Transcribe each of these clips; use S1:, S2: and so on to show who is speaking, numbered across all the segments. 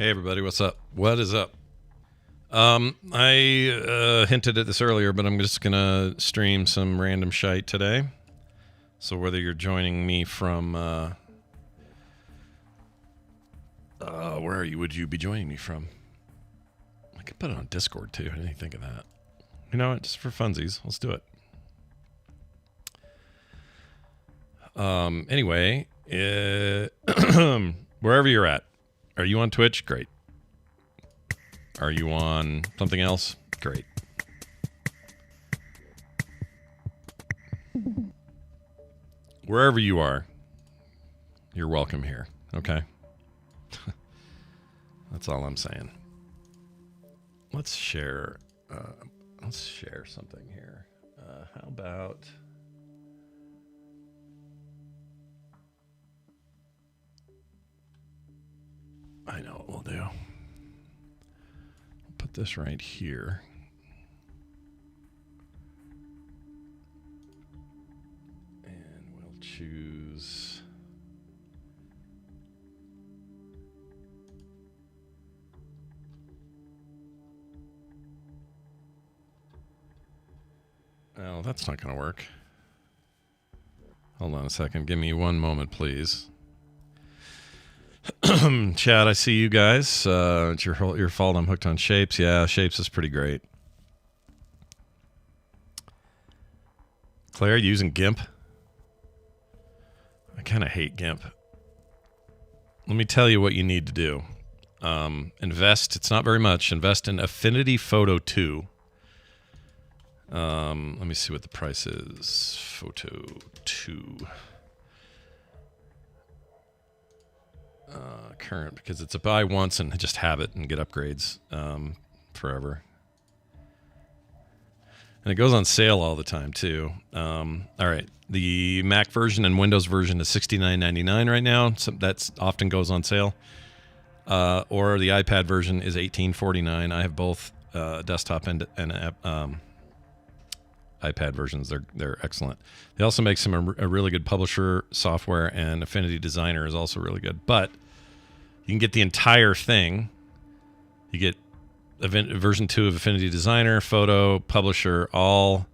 S1: Hey everybody, what's up? What is up? I hinted at this earlier, but I'm just gonna stream some random shite today. So whether you're joining me from, where would you be joining me from? I could put it on Discord too. I didn't even think of that. You know what? Just for funsies, let's do it. Anyway, wherever you're at. Are you on Twitch? Great. Are you on something else? Great. Wherever you are, you're welcome here. Okay? That's all I'm saying. Let's share something here. How about... I know what we'll do. We'll put this right here. And we'll choose... Oh, that's not going to work. Hold on a second. Give me one moment, please. Chad, I see you guys. It's your fault I'm hooked on Shapes. Yeah, Shapes is pretty great. Claire, using GIMP? I kind of hate GIMP. Let me tell you what you need to do. Invest, it's not very much. Invest in Affinity Photo 2. Let me see what the price is. Photo 2. Current, because it's a buy once and just have it and get upgrades forever. And it goes on sale all the time too. All right, the Mac version and Windows version is $69.99 right now. So that's often goes on sale. Or the iPad version is $18.49. I have both desktop and iPad versions. They're excellent. They also make some a really good publisher software, and Affinity Designer is also really good. But you can get the entire thing. You get version 2 of Affinity Designer, Photo, Publisher, all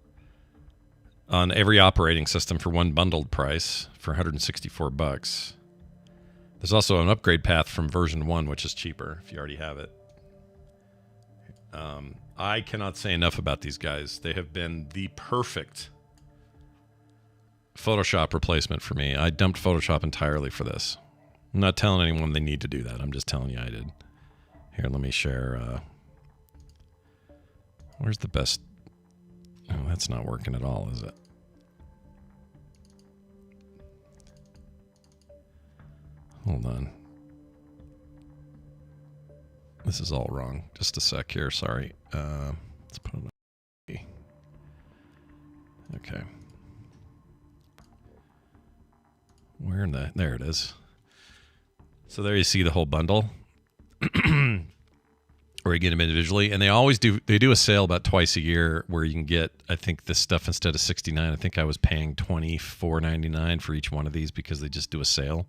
S1: on every operating system for one bundled price for $164. There's also an upgrade path from version 1, which is cheaper if you already have it. I cannot say enough about these guys. They have been the perfect Photoshop replacement for me. I dumped Photoshop entirely for this. I'm not telling anyone they need to do that. I'm just telling you I did. Here, let me share. Where's the best? Oh, that's not working at all, is it? Hold on. This is all wrong. Just a sec here. Sorry. Let's put it on. Okay. Where in the... There it is. So there you see the whole bundle. Or you get them individually. And they always do... They do a sale about twice a year where you can get, I think, this stuff instead of $69. I think I was paying $24.99 for each one of these because they just do a sale.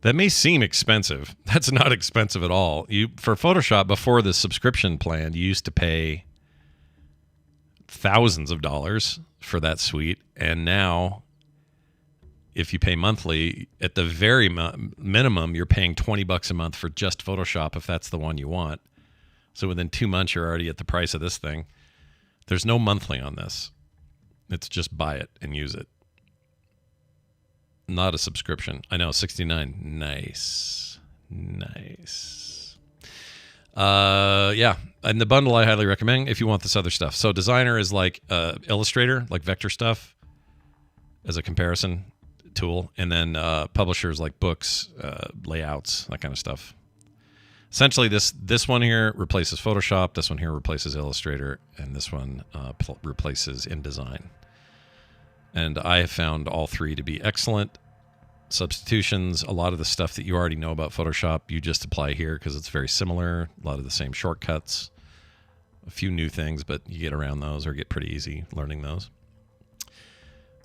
S1: That may seem expensive. That's not expensive at all. For Photoshop, before the subscription plan, you used to pay thousands of dollars for that suite. And now, if you pay monthly, at the very minimum, you're paying $20 a month for just Photoshop if that's the one you want. So within 2 months, you're already at the price of this thing. There's no monthly on this. It's just buy it and use it. Not a subscription. I know, $69. Nice. Yeah, and the bundle I highly recommend if you want this other stuff. So Designer is like Illustrator, like vector stuff, as a comparison tool, and then Publisher is like books, layouts, that kind of stuff. Essentially, this one here replaces Photoshop. This one here replaces Illustrator, and this one replaces InDesign. And I have found all three to be excellent substitutions. A lot of the stuff that you already know about Photoshop, you just apply here because it's very similar. A lot of the same shortcuts. A few new things, but you get around those or get pretty easy learning those.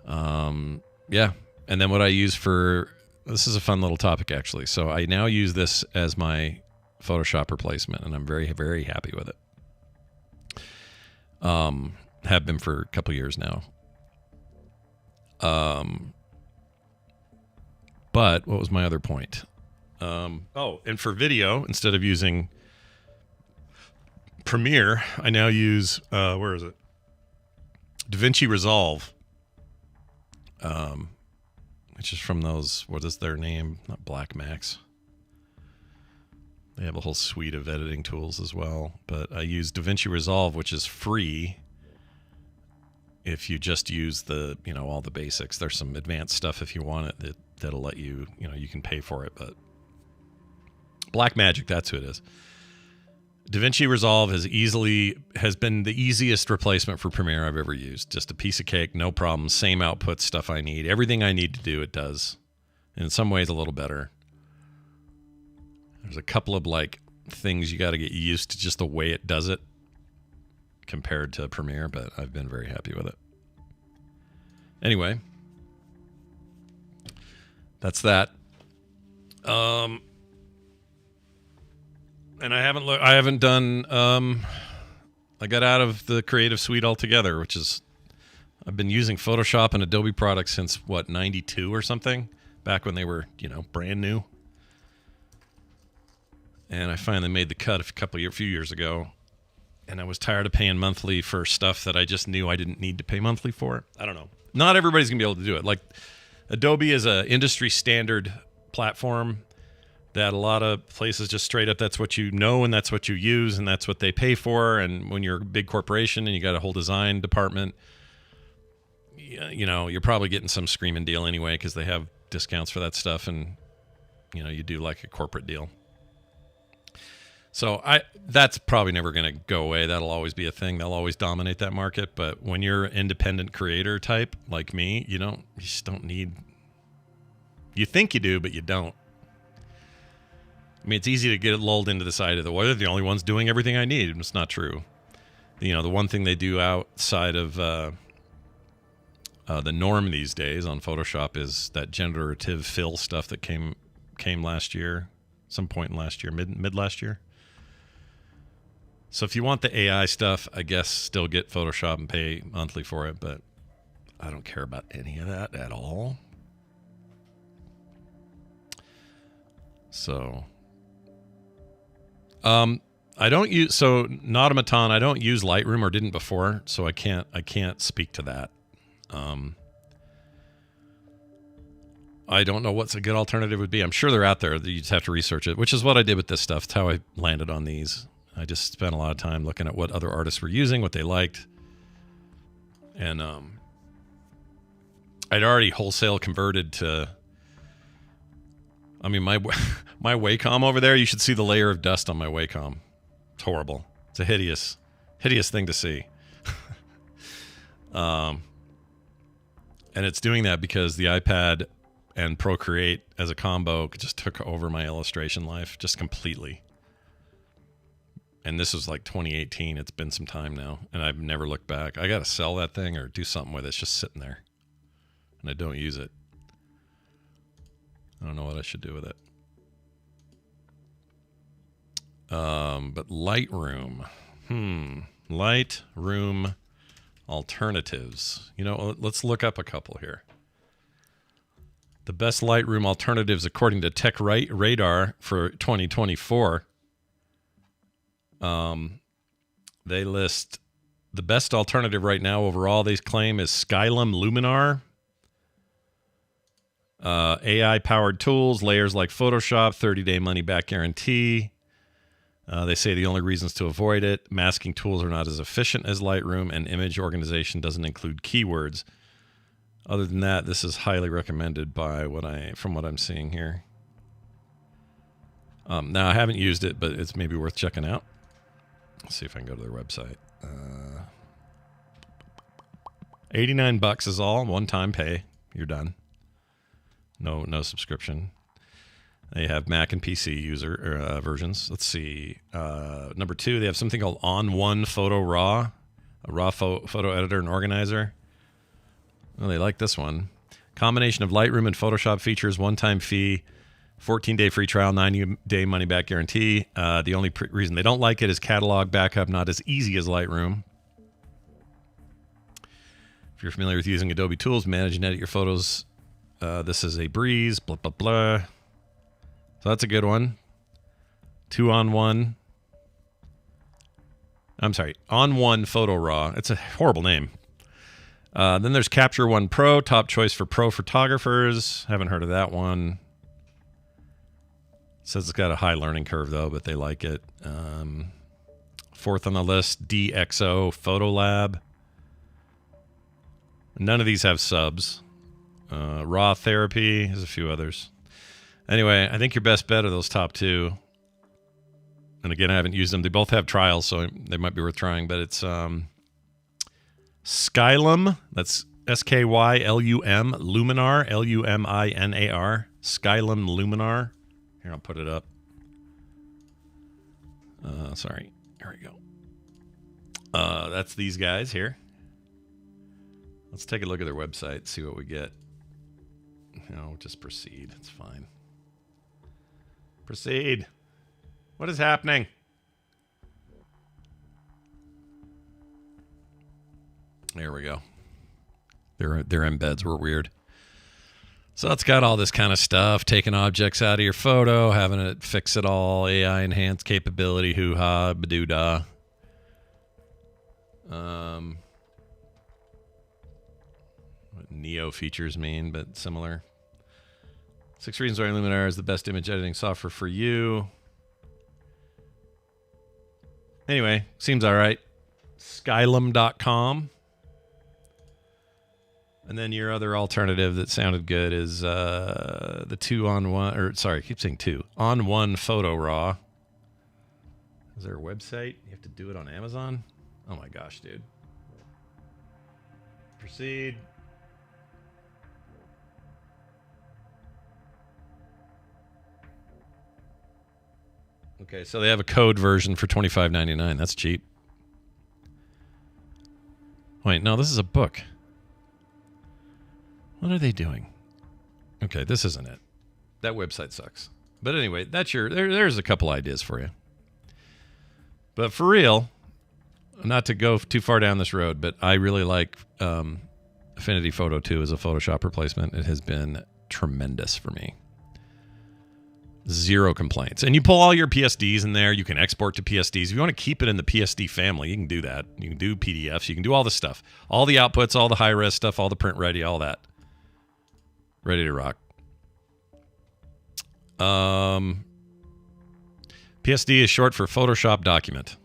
S1: Yeah. And then what I use for this is a fun little topic, actually. So I now use this as my Photoshop replacement, and I'm very, very happy with it. Have been for a couple years now. But what was my other point? And for video, instead of using Premiere, I now use, where is it? DaVinci Resolve. Which is from those, what is their name? Not Black Max. They have a whole suite of editing tools as well. But I use DaVinci Resolve, which is free if you just use the, all the basics. There's some advanced stuff if you want it that'll let you, you can pay for it. But Blackmagic, that's who it is. DaVinci Resolve has been the easiest replacement for Premiere I've ever used. Just a piece of cake, no problem, same output stuff I need. Everything I need to do, it does. And in some ways, a little better. There's a couple of things you got to get used to just the way it does it compared to Premiere, but I've been very happy with it. Anyway, that's that. And I haven't done, I got out of the Creative Suite altogether, which is, I've been using Photoshop and Adobe products since, 92 or something? Back when they were, brand new. And I finally made the cut a few years ago. And I was tired of paying monthly for stuff that I just knew I didn't need to pay monthly for. I don't know. Not everybody's going to be able to do it. Adobe is a industry standard platform that a lot of places just straight up, that's what you know and that's what you use and that's what they pay for. And when you're a big corporation and you got a whole design department, you're probably getting some screaming deal anyway because they have discounts for that stuff, and you do a corporate deal. So that's probably never going to go away. That'll always be a thing. They'll always dominate that market. But when you're an independent creator type like me, you just don't need. You think you do, but you don't. I mean, it's easy to get lulled into this idea that they're the only ones doing everything I need. It's not true. The one thing they do outside of the norm these days on Photoshop is that generative fill stuff that came last year, some point in last year, mid last year. So if you want the AI stuff, I guess still get Photoshop and pay monthly for it, but I don't care about any of that at all. So I don't use Automaton. I don't use Lightroom, or didn't before, so I can't speak to that. I don't know what's a good alternative would be. I'm sure they're out there. You just have to research it, which is what I did with this stuff. It's how I landed on these. I just spent a lot of time looking at what other artists were using, what they liked, and I'd already wholesale converted to. I mean, my Wacom over there, you should see the layer of dust on my Wacom. It's horrible. It's a hideous thing to see. And it's doing that because the iPad and Procreate as a combo just took over my illustration life just completely. And this was 2018. It's been some time now, and I've never looked back. I got to sell that thing or do something with it. It's just sitting there, and I don't use it. I don't know what I should do with it. But Lightroom. Lightroom alternatives. Let's look up a couple here. The best Lightroom alternatives according to Tech Radar for 2024. They list the best alternative right now overall, they claim, is Skylum Luminar. AI-powered tools, layers like Photoshop, 30-day money-back guarantee. They say the only reasons to avoid it: masking tools are not as efficient as Lightroom, and image organization doesn't include keywords. Other than that, this is highly recommended from what I'm seeing here. Now, I haven't used it, but it's maybe worth checking out. Let's see if I can go to their website. $89 is all, one-time pay. You're done. No subscription. They have Mac and PC user versions. Let's see. Number 2, they have something called On1 Photo Raw, a raw photo editor and organizer. Well, they like this one. Combination of Lightroom and Photoshop features, one-time fee, 14-day free trial, 90-day money-back guarantee. The only reason they don't like it is catalog backup, not as easy as Lightroom. If you're familiar with using Adobe tools, manage and edit your photos, this is a breeze, blah, blah, blah. So that's a good one. 2-on-1. I'm sorry, On1 Photo Raw. It's a horrible name. Then there's Capture One Pro, top choice for pro photographers. Haven't heard of that one. Says it's got a high learning curve, though, but they like it. Fourth on the list, DxO Photo Lab. None of these have subs. Raw Therapy. There's a few others. Anyway, I think your best bet are those top two. And again, I haven't used them. They both have trials, so they might be worth trying. But it's Skylum. That's Skylum. Luminar. Luminar. Skylum Luminar. Here, I'll put it up. Sorry. Here we go. That's these guys here. Let's take a look at their website, see what we get. No, just proceed. It's fine. Proceed. What is happening? There we go. Their embeds were weird. So it's got all this kind of stuff, taking objects out of your photo, having it fix it all, AI enhanced capability, hoo-ha, badoo-da. What Neo features mean, but similar. 6 reasons why Luminar is the best image editing software for you. Anyway, seems all right. Skylum.com. And then your other alternative that sounded good is the 2-on-1, or sorry, I keep saying 2. On1 Photo Raw. Is there a website? You have to do it on Amazon? Oh my gosh, dude. Proceed. Okay, so they have a code version for $25.99. That's cheap. Wait, no, this is a book. What are they doing? Okay, this isn't it. That website sucks. But anyway, that's there's a couple ideas for you. But for real, not to go too far down this road, but I really like Affinity Photo 2 as a Photoshop replacement. It has been tremendous for me. Zero complaints. And you pull all your PSDs in there. You can export to PSDs. If you want to keep it in the PSD family, you can do that. You can do PDFs. You can do all this stuff. All the outputs, all the high-res stuff, all the print ready, all that. Ready to rock. PSD is short for Photoshop Document.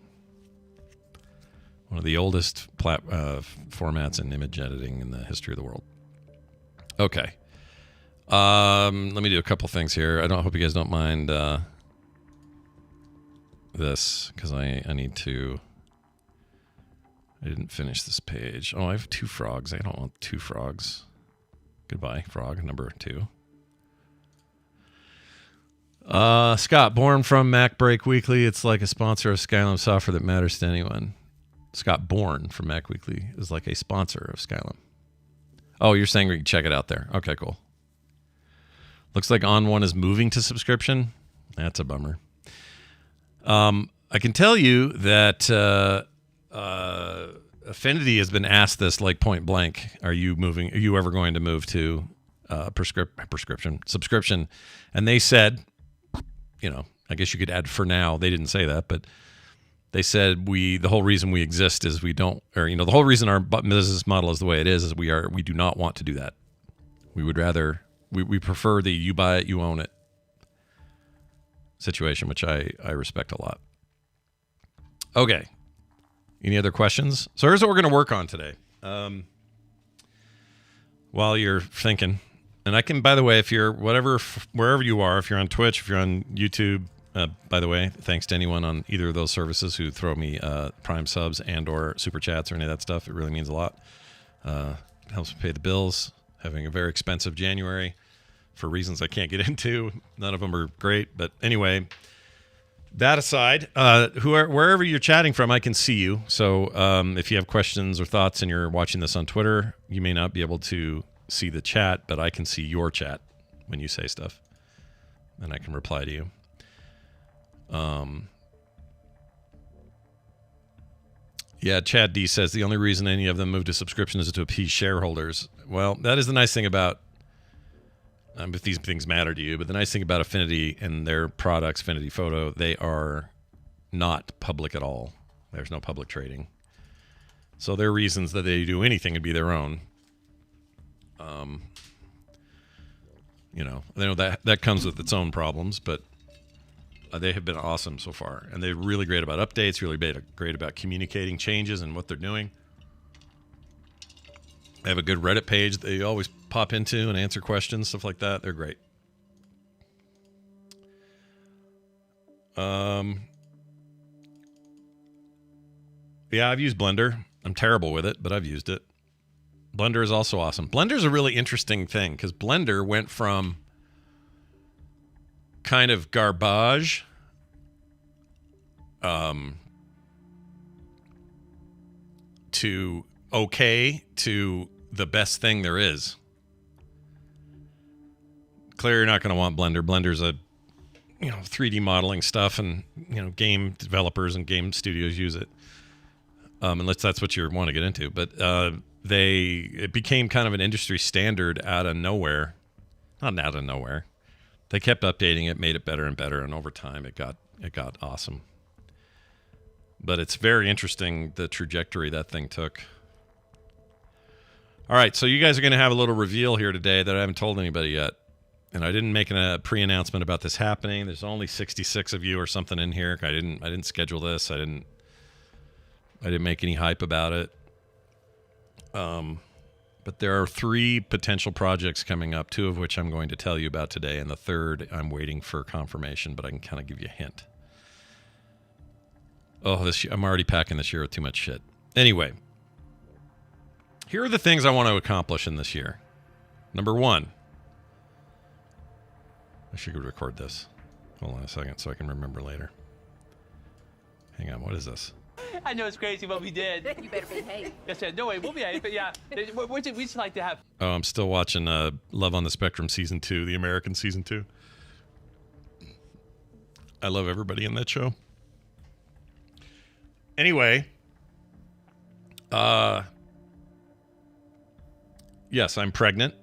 S1: One of the oldest formats in image editing in the history of the world. Okay. Let me do a couple things here. I hope you guys don't mind this, because I need to... I didn't finish this page. Oh, I have 2 frogs. I don't want 2 frogs. Goodbye, frog number 2. Scott, born from MacBreak Weekly. It's like a sponsor of Skylum software that matters to anyone. Scott Bourne from Mac Weekly is like a sponsor of Skylum. Oh, you're saying we can check it out there. Okay, cool. Looks like On1 is moving to subscription. That's a bummer. I can tell you that Affinity has been asked this like point blank. Are you ever going to move to subscription? And they said, I guess you could add for now. They didn't say that, but they said the whole reason we exist is we don't, or the whole reason our business model is the way it is we do not want to do that. We would rather we prefer the you buy it, you own it situation, which I respect a lot. Okay. Any other questions? So here's what we're going to work on today. While you're thinking, and I can, by the way, if you're wherever you are, if you're on Twitch, if you're on YouTube, by the way, thanks to anyone on either of those services who throw me Prime subs and or super chats or any of that stuff. It really means a lot. Helps me pay the bills. Having a very expensive January for reasons I can't get into. None of them are great, but anyway. That aside, wherever you're chatting from, I can see you. So if you have questions or thoughts and you're watching this on Twitter, you may not be able to see the chat, but I can see your chat when you say stuff, and I can reply to you. Yeah, Chad D says the only reason any of them move to subscription is to appease shareholders. Well, that is the nice thing about, if these things matter to you, but the nice thing about Affinity and their products, Affinity Photo, they are not public at all. There's no public trading. So their reasons that they do anything would be their own. You know, they know that comes with its own problems, but they have been awesome so far. And they're really great about updates, really great about communicating changes and what they're doing. They have a good Reddit page that you always pop into and answer questions, stuff like that. They're great. Yeah, I've used Blender. I'm terrible with it, but I've used it. Blender is also awesome. Blender's a really interesting thing because Blender went from kind of garbage to okay to the best thing there is. Clearly, you're not going to want Blender. Blender's a 3D modeling stuff, and game developers and game studios use it, unless that's what you want to get into. But it became kind of an industry standard out of nowhere. Not out of nowhere. They kept updating it, made it better and better, and over time it got awesome. But it's very interesting the trajectory that thing took. All right, so you guys are going to have a little reveal here today that I haven't told anybody yet. And I didn't make a pre-announcement about this happening. There's only 66 of you or something in here. I didn't schedule this. I didn't make any hype about it. But there are 3 potential projects coming up, 2 of which I'm going to tell you about today, and the third I'm waiting for confirmation, but I can kind of give you a hint. Oh, I'm already packing this year with too much shit. Anyway, here are the things I want to accomplish in this year. Number 1. I should record this. Hold on a second so I can remember later. Hang on, what is this?
S2: I know it's crazy what we did.
S3: You better behave.
S2: Yes, sir. No way, we'll behave. But yeah, we just like to have.
S1: Oh, I'm still watching Love on the Spectrum Season 2, the American Season 2. I love everybody in that show. Anyway, yes, I'm pregnant.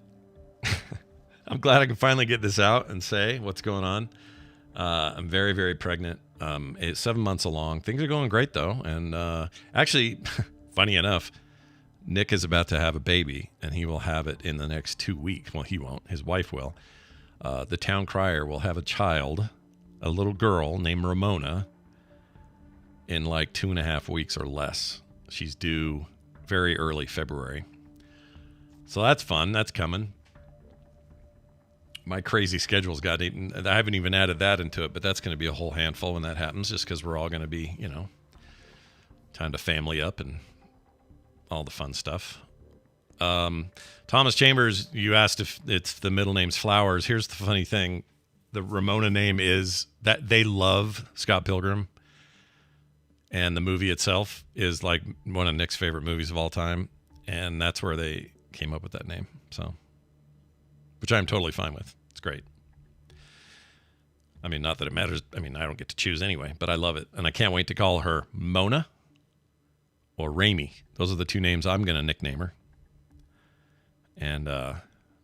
S1: I'm glad I can finally get this out and say what's going on. I'm very, very pregnant. It's 7 months along. Things are going great, though. And actually, funny enough, Nick is about to have a baby, and he will have it in the next 2 weeks. Well, he won't. His wife will. The town crier will have a child, a little girl named Ramona, in like 2.5 weeks or less. She's due very early February. So that's fun. That's coming. My crazy schedule's got eaten. I haven't even added that into it, but that's going to be a whole handful when that happens, just because we're all going to be, time to family up and all the fun stuff. Thomas Chambers, you asked if it's the middle name's Flowers. Here's the funny thing. The Ramona name is that they love Scott Pilgrim. And the movie itself is like one of Nick's favorite movies of all time. And that's where they came up with that name. So, which I'm totally fine with. It's great. I mean, not that it matters. I mean, I don't get to choose anyway, but I love it. And I can't wait to call her Mona or Raimi. Those are the 2 names I'm going to nickname her. And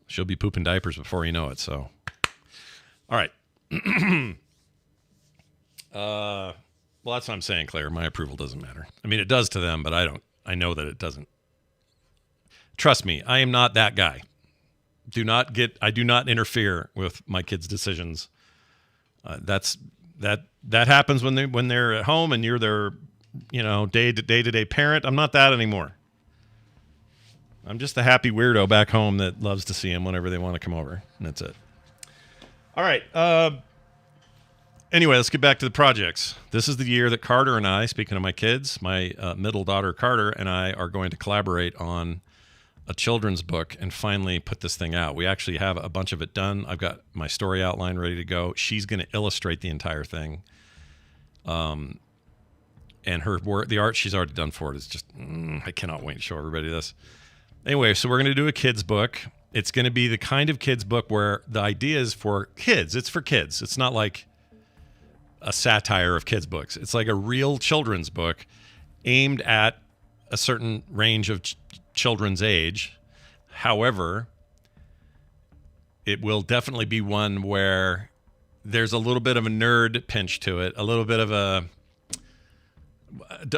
S1: she'll be pooping diapers before you know it. So, all right. Well, that's what I'm saying, Claire. My approval doesn't matter. I mean, it does to them, but I know that it doesn't. Trust me, I am not that guy. I do not interfere with my kids' decisions. That happens when they're at home and you're their, day-to-day parent. I'm not that anymore. I'm just the happy weirdo back home that loves to see them whenever they want to come over. And that's it. All right. Anyway, let's get back to the projects. This is the year that Carter and I, speaking of my kids, my middle daughter Carter and I are going to collaborate on a children's book and finally put this thing out. We actually have a bunch of it done. I've got my story outline ready to go. She's going to illustrate the entire thing. And her work, the art she's already done for it is just, I cannot wait to show everybody this. Anyway, so we're going to do a kid's book. It's going to be the kind of kids book where the idea is for kids. It's for kids. It's not like a satire of kids books. It's like a real children's book aimed at a certain range of children's age. However, it will definitely be one where there's a little bit of a nerd pinch to it, a little bit of a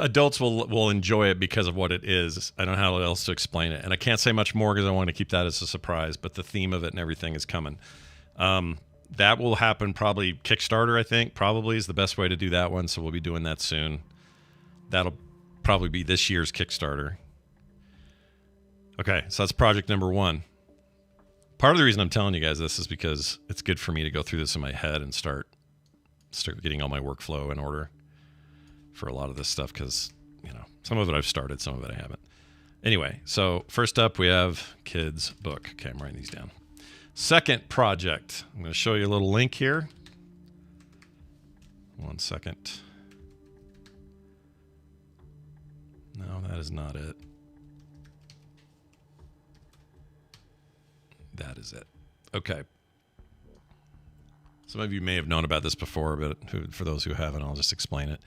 S1: adults will enjoy it because of what it is. I don't know how else to explain it, and I can't say much more because I want to keep that as a surprise. But the theme of it and everything is coming. That will happen probably Kickstarter. I think probably is the best way to do that one. So we'll be doing that soon. That'll probably be this year's Kickstarter. Okay, so that's project number 1. Part of the reason I'm telling you guys this is because it's good for me to go through this in my head and start getting all my workflow in order for a lot of this stuff, because some of it I've started, some of it I haven't. Anyway, so first up we have kids book. Okay, I'm writing these down. Second project, I'm going to show you a little link here. 1 second. No, that is not it. That is it. Okay. Some of you may have known about this before, but for those who haven't, I'll just explain it.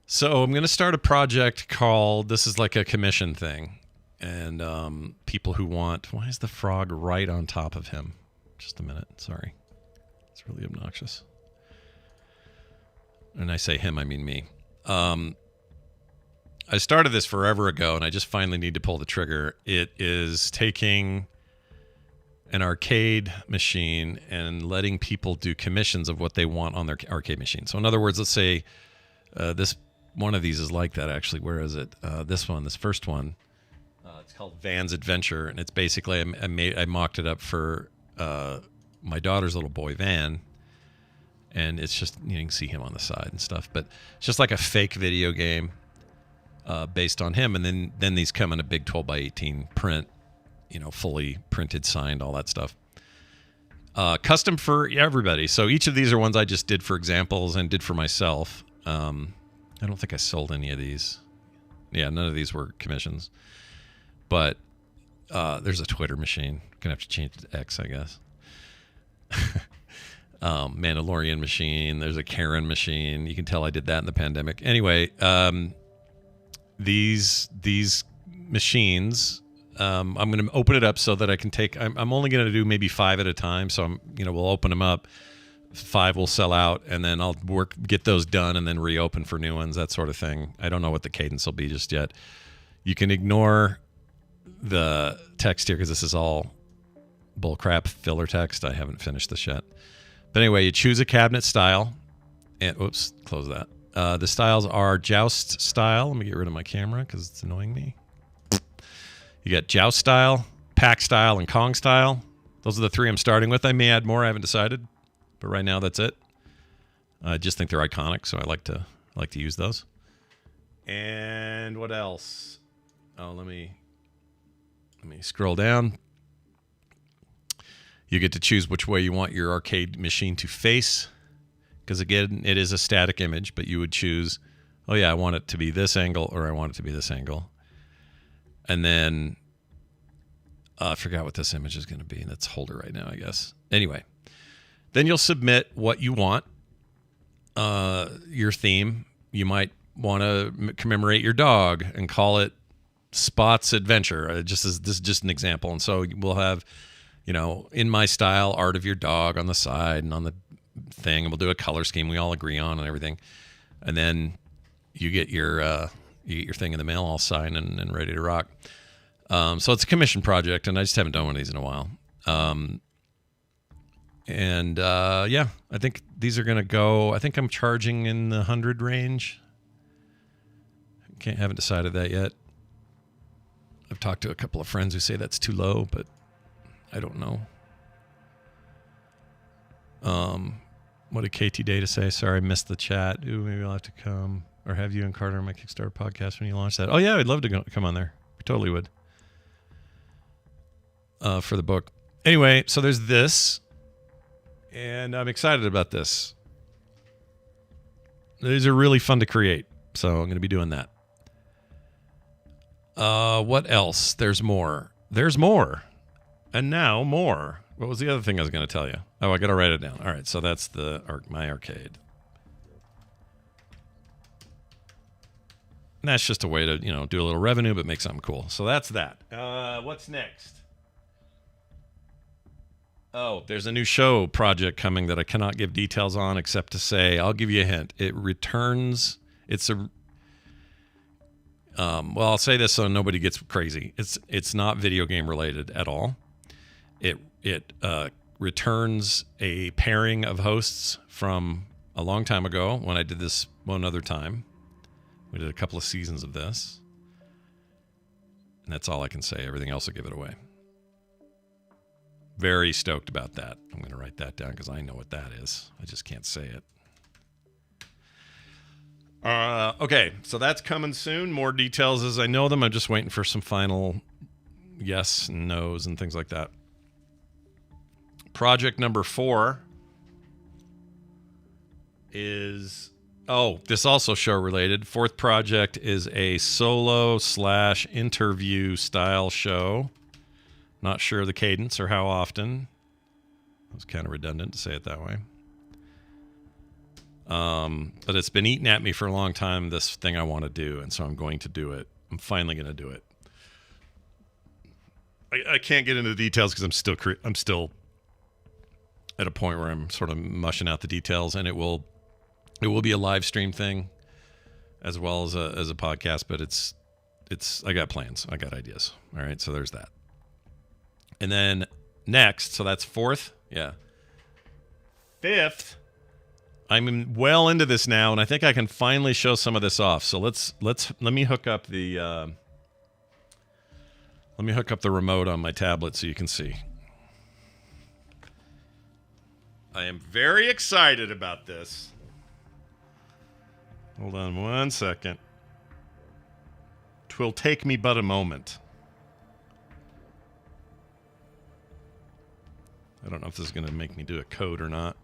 S1: So I'm going to start a project called, this is like a commission thing. And people who want, why is the frog right on top of him? Just a minute. Sorry. It's really obnoxious. And I say him, I mean me. I started this forever ago, and I just finally need to pull the trigger. It is taking an arcade machine and letting people do commissions of what they want on their arcade machine. So in other words, let's say this one of these is like that, actually. Where is it? This first one. It's called Van's Adventure, and it's basically I mocked it up for my daughter's little boy Van, and it's just you can see him on the side and stuff, but it's just like a fake video game based on him, and then these come in a big 12x18 print, fully printed, signed, all that stuff. Custom for everybody. So each of these are ones I just did for examples and did for myself. I don't think I sold any of these. Yeah, none of these were commissions. But there's a Twitter machine. Gonna have to change it to X, I guess. Mandalorian machine. There's a Karen machine. You can tell I did that in the pandemic. Anyway, these machines, I'm going to open it up so that I can take. I'm only going to do maybe 5 at a time. So we'll open them up. 5 will sell out, and then I'll get those done, and then reopen for new ones. That sort of thing. I don't know what the cadence will be just yet. You can ignore the text here because this is all bullcrap filler text. I haven't finished this yet. But anyway, you choose a cabinet style, and oops, close that. The styles are Joust style. Let me get rid of my camera because it's annoying me. You got Joust style, Pack style, and Kong style. Those are the 3 I'm starting with. I may add more. I haven't decided, but right now that's it. I just think they're iconic, so I like to use those. And what else? Oh, let me scroll down. You get to choose which way you want your arcade machine to face, because again, it is a static image, but you would choose, oh yeah, I want it to be this angle, or I want it to be this angle. And then I forgot what this image is going to be. That's holder right now, I guess. Anyway, then you'll submit what you want, your theme. You might want to commemorate your dog and call it Spot's Adventure. This is just an example. And so we'll have, in my style, art of your dog on the side and on the thing, and we'll do a color scheme we all agree on and everything. And then you get your thing in the mail all signed and ready to rock. So it's a commission project, and I just haven't done one of these in a while. Yeah, I think these are going to go, I think I'm charging in the 100 range. Haven't decided that yet. I've talked to a couple of friends who say that's too low, but I don't know. What did KT Data say? Sorry, I missed the chat. Ooh, maybe I'll have to come or have you and Carter on my Kickstarter podcast when you launch that. Oh yeah, I'd love to come on there. We totally would. For the book. Anyway, so there's this, and I'm excited about this. These are really fun to create, so I'm going to be doing that. What else? There's more. And now more. What was the other thing I was going to tell you? Oh, I got to write it down. All right, so that's the my arcade. And that's just a way to, do a little revenue, but make something cool. So that's that. What's next? Oh, there's a new show project coming that I cannot give details on, except to say, I'll give you a hint. It returns. It's a. Well, I'll say this so nobody gets crazy. It's not video game related at all. It returns a pairing of hosts from a long time ago when I did this one other time. We did a couple of seasons of this. And that's all I can say. Everything else will give it away. Very stoked about that. I'm going to write that down because I know what that is. I just can't say it. Okay, so that's coming soon. More details as I know them. I'm just waiting for some final yes and no's and things like that. Project number 4 is... Oh, this also show related. Fourth project is a solo/interview style show. Not sure the cadence or how often. It was kind of redundant to say it that way. But it's been eating at me for a long time, this thing I want to do, and so I'm going to do it. I'm finally going to do it. I can't get into the details because I'm still at a point where I'm sort of mushing out the details, and it will be a live stream thing as well as a podcast, but it's I got plans. I got ideas. All right, so there's that. And then next, so that's 4th. Yeah. 5th. I'm well into this now, and I think I can finally show some of this off. So let me hook up the remote on my tablet so you can see. I am very excited about this. Hold on 1 second. 'Twill take me but a moment. I don't know if this is going to make me do a code or not.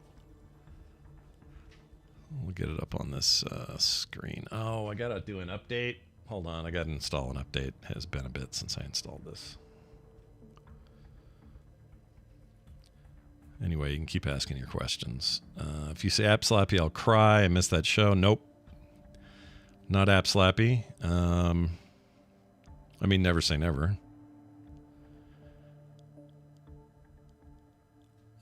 S1: We'll get it up on this screen. Oh, I got to do an update. Hold on, I got to install an update. It has been a bit since I installed this. Anyway, you can keep asking your questions. If you say App Slappy, I'll cry. I missed that show. Nope. Not App Slappy. I mean, never say never.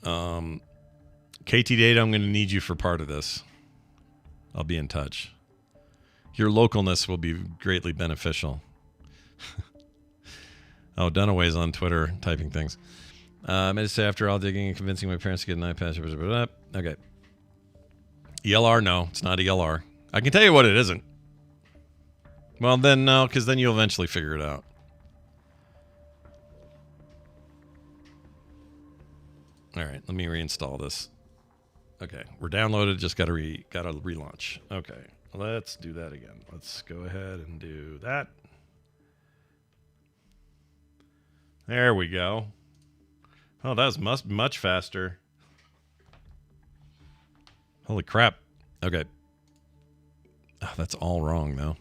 S1: KT Data, I'm going to need you for part of this. I'll be in touch. Your localness will be greatly beneficial. Oh, Dunaway's on Twitter typing things. I meant to say, after all digging and convincing my parents to get an iPad. Okay. ELR, no. It's not ELR. I can tell you what it isn't. Well, then no, because then you'll eventually figure it out. All right, let me reinstall this. Okay, we're downloaded. Just gotta relaunch. Okay, let's do that again. Let's go ahead and do that. There we go. Oh, that was much faster. Holy crap. Okay. Oh, that's all wrong, though.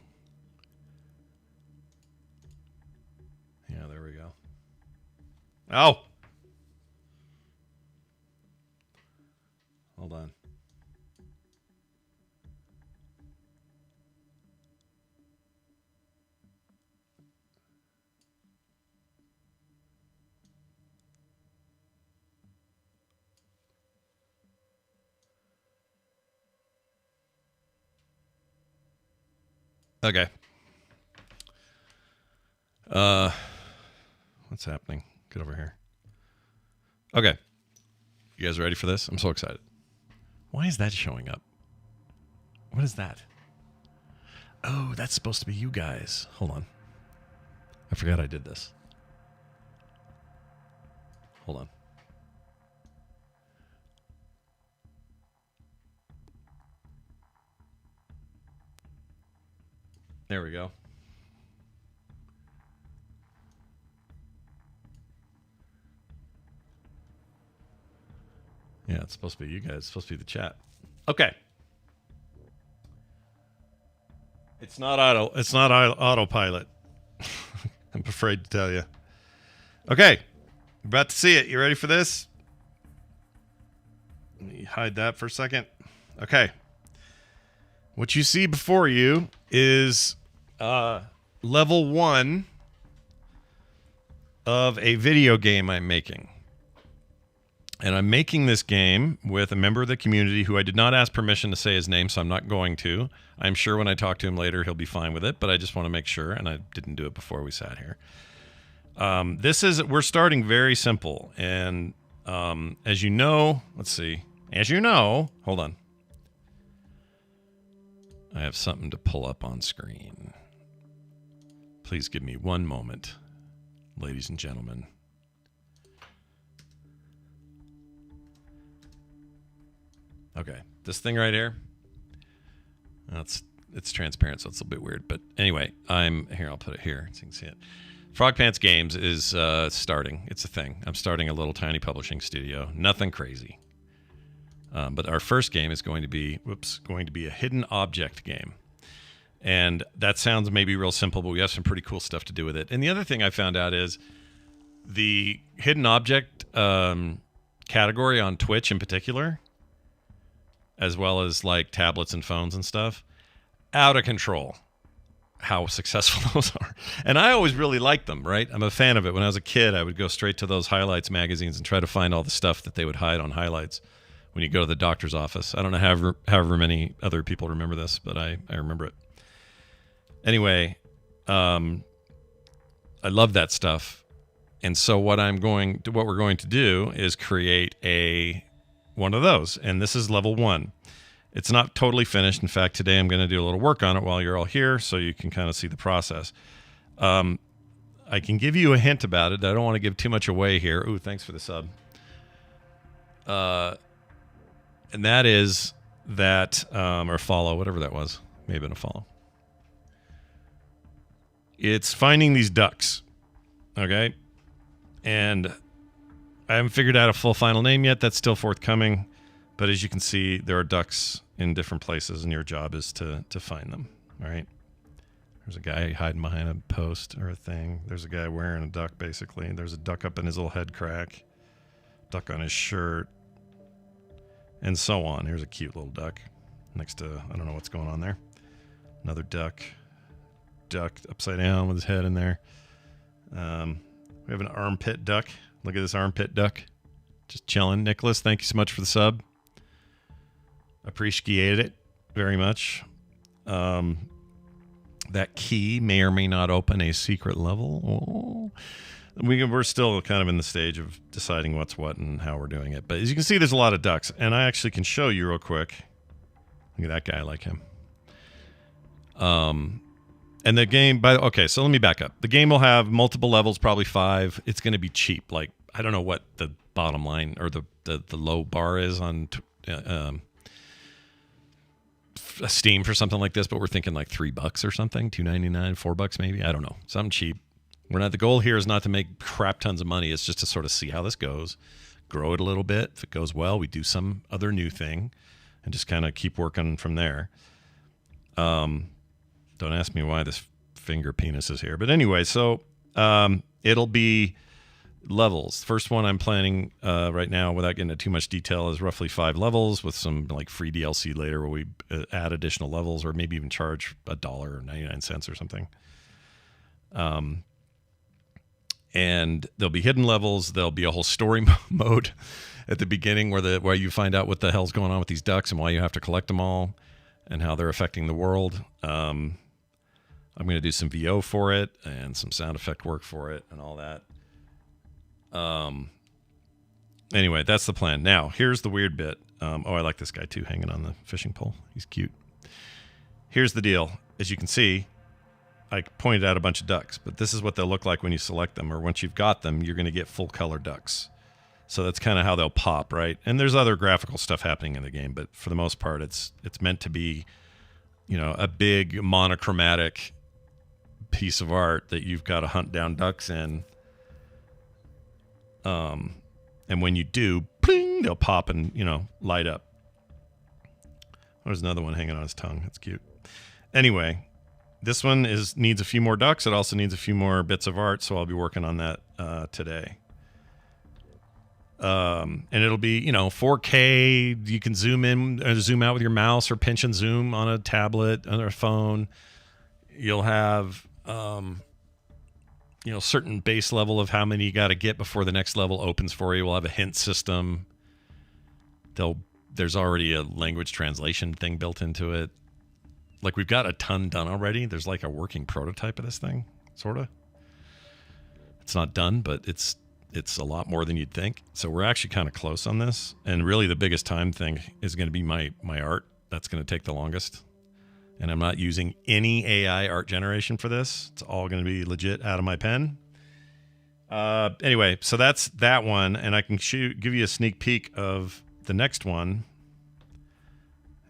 S1: Yeah, there we go. Oh! Hold on. Okay. What's happening? Get over here. Okay. You guys ready for this? I'm so excited. Why is that showing up? What is that? Oh, that's supposed to be you guys. Hold on. I forgot I did this. Hold on. There we go. Yeah, it's supposed to be you guys. It's supposed to be the chat. Okay. It's not autopilot. I'm afraid to tell you. Okay. About to see it. You ready for this? Let me hide that for a second. Okay. What you see before you is level 1 of a video game I'm making. And I'm making this game with a member of the community who I did not ask permission to say his name, so I'm not going to. I'm sure when I talk to him later, he'll be fine with it, but I just want to make sure, and I didn't do it before we sat here. We're starting very simple. And as you know, let's see. As you know, hold on. I have something to pull up on screen. Please give me one moment, ladies and gentlemen. Okay, this thing right here. It's transparent, so it's a bit weird. But anyway, I'll put it here so you can see it. Frog Pants Games is starting. It's a thing. I'm starting a little tiny publishing studio. Nothing crazy. But our first game is going to be a hidden object game. And that sounds maybe real simple, but we have some pretty cool stuff to do with it. And the other thing I found out is the hidden object category on Twitch in particular, as well as like tablets and phones and stuff, out of control how successful those are. And I always really liked them, right? I'm a fan of it. When I was a kid, I would go straight to those Highlights magazines and try to find all the stuff that they would hide on Highlights when you go to the doctor's office. I don't know however many other people remember this, but I remember it. Anyway, I love that stuff. And so what we're going to do is create one of those. And this is level 1. It's not totally finished. In fact, today I'm going to do a little work on it while you're all here so you can kind of see the process. I can give you a hint about it. I don't want to give too much away here. Ooh, thanks for the sub. And that is that, or follow, whatever that was. May have been a follow. It's finding these ducks. Okay? And I haven't figured out a full final name yet. That's still forthcoming. But as you can see, there are ducks in different places, and your job is to find them. All right? There's a guy hiding behind a post or a thing. There's a guy wearing a duck, basically. There's a duck up in his little head crack. Duck on his shirt. And so on. Here's a cute little duck next to, I don't know what's going on there. Another duck. Duck upside down with his head in there. We have an armpit duck. Look at this armpit duck. Just chilling. Nicholas, thank you so much for the sub. Appreciate it very much. That key may or may not open a secret level. We're still kind of in the stage of deciding what's what and how we're doing it. But as you can see, there's a lot of ducks. And I actually can show you real quick. Look at that guy. I like him. And the game, so let me back up. The game will have multiple levels, probably 5. It's going to be cheap. Like, I don't know what the bottom line or the low bar is on Steam for something like this, but we're thinking like $3 or something, $2.99, $4 maybe. I don't know. Something cheap. The goal here is not to make crap tons of money. It's just to sort of see how this goes, grow it a little bit. If it goes well, we do some other new thing and just kind of keep working from there. Don't ask me why this finger penis is here. But anyway, so it'll be levels. First one I'm planning right now, without getting into too much detail, is roughly 5 levels with some like free DLC later where we add additional levels or maybe even charge $1 or 99 cents or something. And there'll be hidden levels. There'll be a whole story mode at the beginning where you find out what the hell's going on with these ducks and why you have to collect them all and how they're affecting the world. I'm going to do some VO for it and some sound effect work for it and all that. Anyway, that's the plan. Now, here's the weird bit. I like this guy too, hanging on the fishing pole. He's cute. Here's the deal. As you can see, I pointed out a bunch of ducks, but this is what they'll look like when you select them, or once you've got them, you're going to get full color ducks. So that's kind of how they'll pop, right? And there's other graphical stuff happening in the game, but for the most part, it's meant to be, a big monochromatic piece of art that you've got to hunt down ducks in. And when you do, pling, they'll pop and, light up. There's another one hanging on his tongue. That's cute. Anyway, this one needs a few more ducks. It also needs a few more bits of art, so I'll be working on that today. And it'll be, 4K. You can zoom in or zoom out with your mouse or pinch and zoom on a tablet, on a phone. You'll have, certain base level of how many you got to get before the next level opens for you. We'll have a hint system. There's already a language translation thing built into it. Like, we've got a ton done already. There's like a working prototype of this thing, sort of. It's not done, but it's a lot more than you'd think. So we're actually kind of close on this. And really the biggest time thing is going to be my art. That's going to take the longest. And I'm not using any AI art generation for this. It's all going to be legit out of my pen. Anyway, so that's that one. And I can give you a sneak peek of the next one.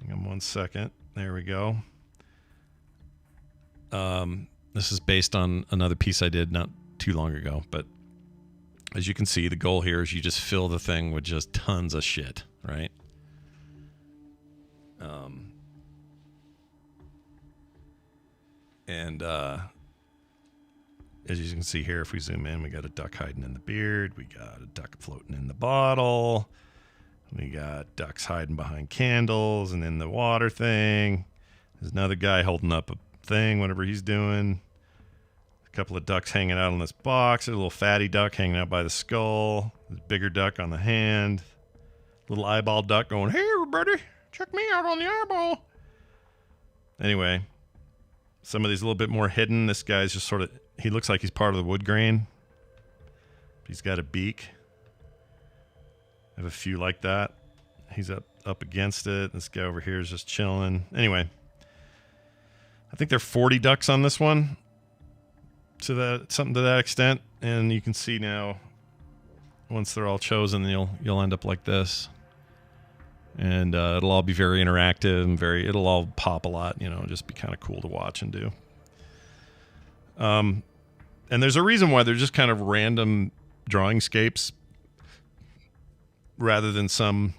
S1: Hang on 1 second. There we go. This is based on another piece I did not too long ago, but as you can see, the goal here is you just fill the thing with just tons of shit, right? As you can see here, if we zoom in, we got a duck hiding in the beard. We got a duck floating in the bottle. We got ducks hiding behind candles and in the water thing. There's another guy holding up a thing, whatever he's doing. A couple of ducks hanging out on this box. There's a little fatty duck hanging out by the skull. There's a bigger duck on the hand. Little eyeball duck going, "Hey, everybody, check me out on the eyeball." Anyway, some of these a little bit more hidden. This guy's just sort of, he looks like he's part of the wood grain. He's got a beak. I have a few like that. He's up against it. This guy over here is just chilling. Anyway, I think there are 40 ducks on this one. Something to that extent, and you can see now once they're all chosen, you'll end up like this, and it'll all be very interactive and it'll all pop a lot, just be kind of cool to watch and do. And there's a reason why they're just kind of random drawing scapes rather than some,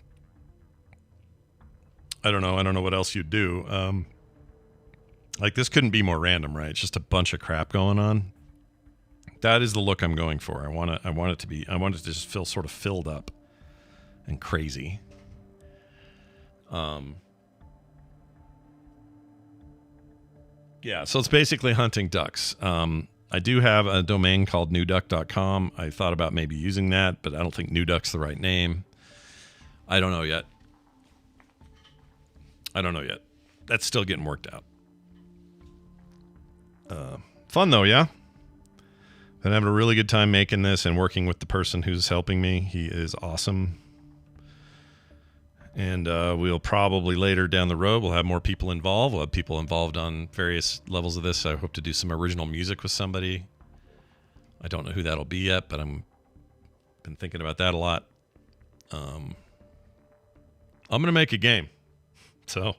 S1: I don't know what else you'd do. Like, this couldn't be more random, right? It's just a bunch of crap going on. That is the look I'm going for. I want it to just feel sort of filled up and crazy. Yeah, so it's basically hunting ducks. I do have a domain called newduck.com. I thought about maybe using that, but I don't think newduck's the right name. I don't know yet. That's still getting worked out. Fun though, yeah? Been having a really good time making this and working with the person who's helping me. He is awesome. And we'll probably later down the road, we'll have more people involved. We'll have people involved on various levels of this. I hope to do some original music with somebody. I don't know who that'll be yet, but been thinking about that a lot. I'm going to make a game. So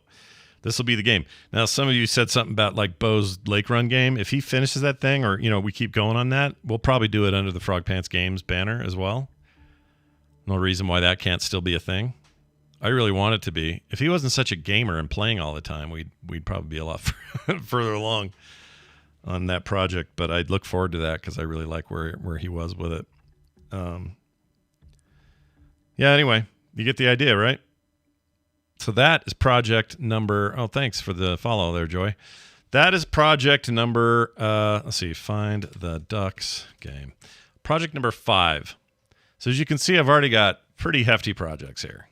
S1: this will be the game. Now, some of you said something about like Bo's Lake Run game. If he finishes that thing, or, we keep going on that, we'll probably do it under the Frog Pants Games banner as well. No reason why that can't still be a thing. I really want it to be. If he wasn't such a gamer and playing all the time, we'd probably be a lot further along on that project. But I'd look forward to that because I really like where he was with it. Yeah, anyway, you get the idea, right? So that is project number... Oh, thanks for the follow there, Joy. That is project number... let's see. Find the Ducks game. Project number 5. So as you can see, I've already got pretty hefty projects here.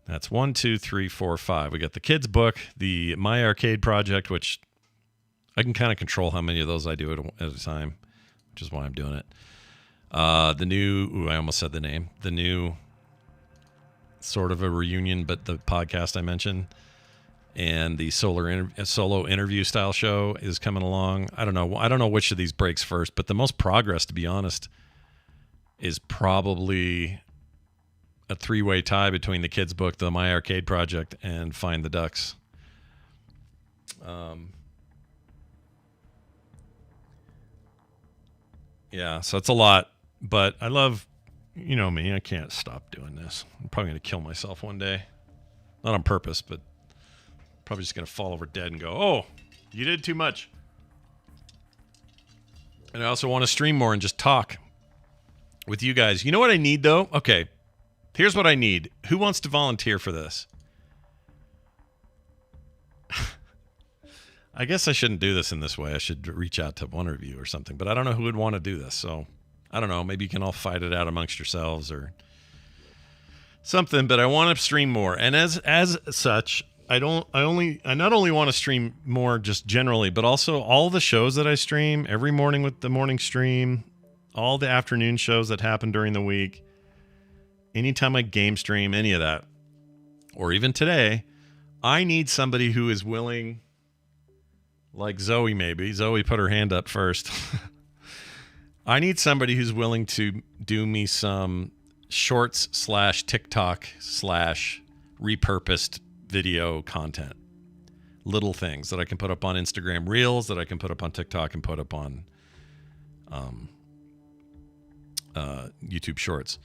S1: That's 1, 2, 3, 4, 5. We got the kids' book, the My Arcade project, which I can kind of control how many of those I do at a time, which is why I'm doing it. The new... Ooh, I almost said the name. The new... sort of a reunion, but the podcast I mentioned, and the solo interview style show is coming along. I don't know which of these breaks first, but the most progress, to be honest, is probably a 3-way tie between the kids' book, the My Arcade project, and Find the Ducks. Yeah, so it's a lot, but I love... You know me, I can't stop doing this. I'm probably going to kill myself one day. Not on purpose, but probably just going to fall over dead and go, "Oh, you did too much." And I also want to stream more and just talk. with you guys. You know what I need, though? Okay, here's what I need. Who wants to volunteer for this? I guess I shouldn't do this in this way. I should reach out to one of you or something, but I don't know who would want to do this. So I don't know. Maybe you can all fight it out amongst yourselves or something, but I want to stream more. And as such, I not only want to stream more just generally, but also all the shows that I stream every morning with the morning stream, all the afternoon shows that happen during the week, anytime I game stream, any of that, or even today, I need somebody who is willing, like Zoe maybe. Zoe put her hand up first. I need somebody who's willing to do me some shorts / TikTok / repurposed video content. Little things that I can put up on Instagram Reels, that I can put up on TikTok and put up on YouTube Shorts.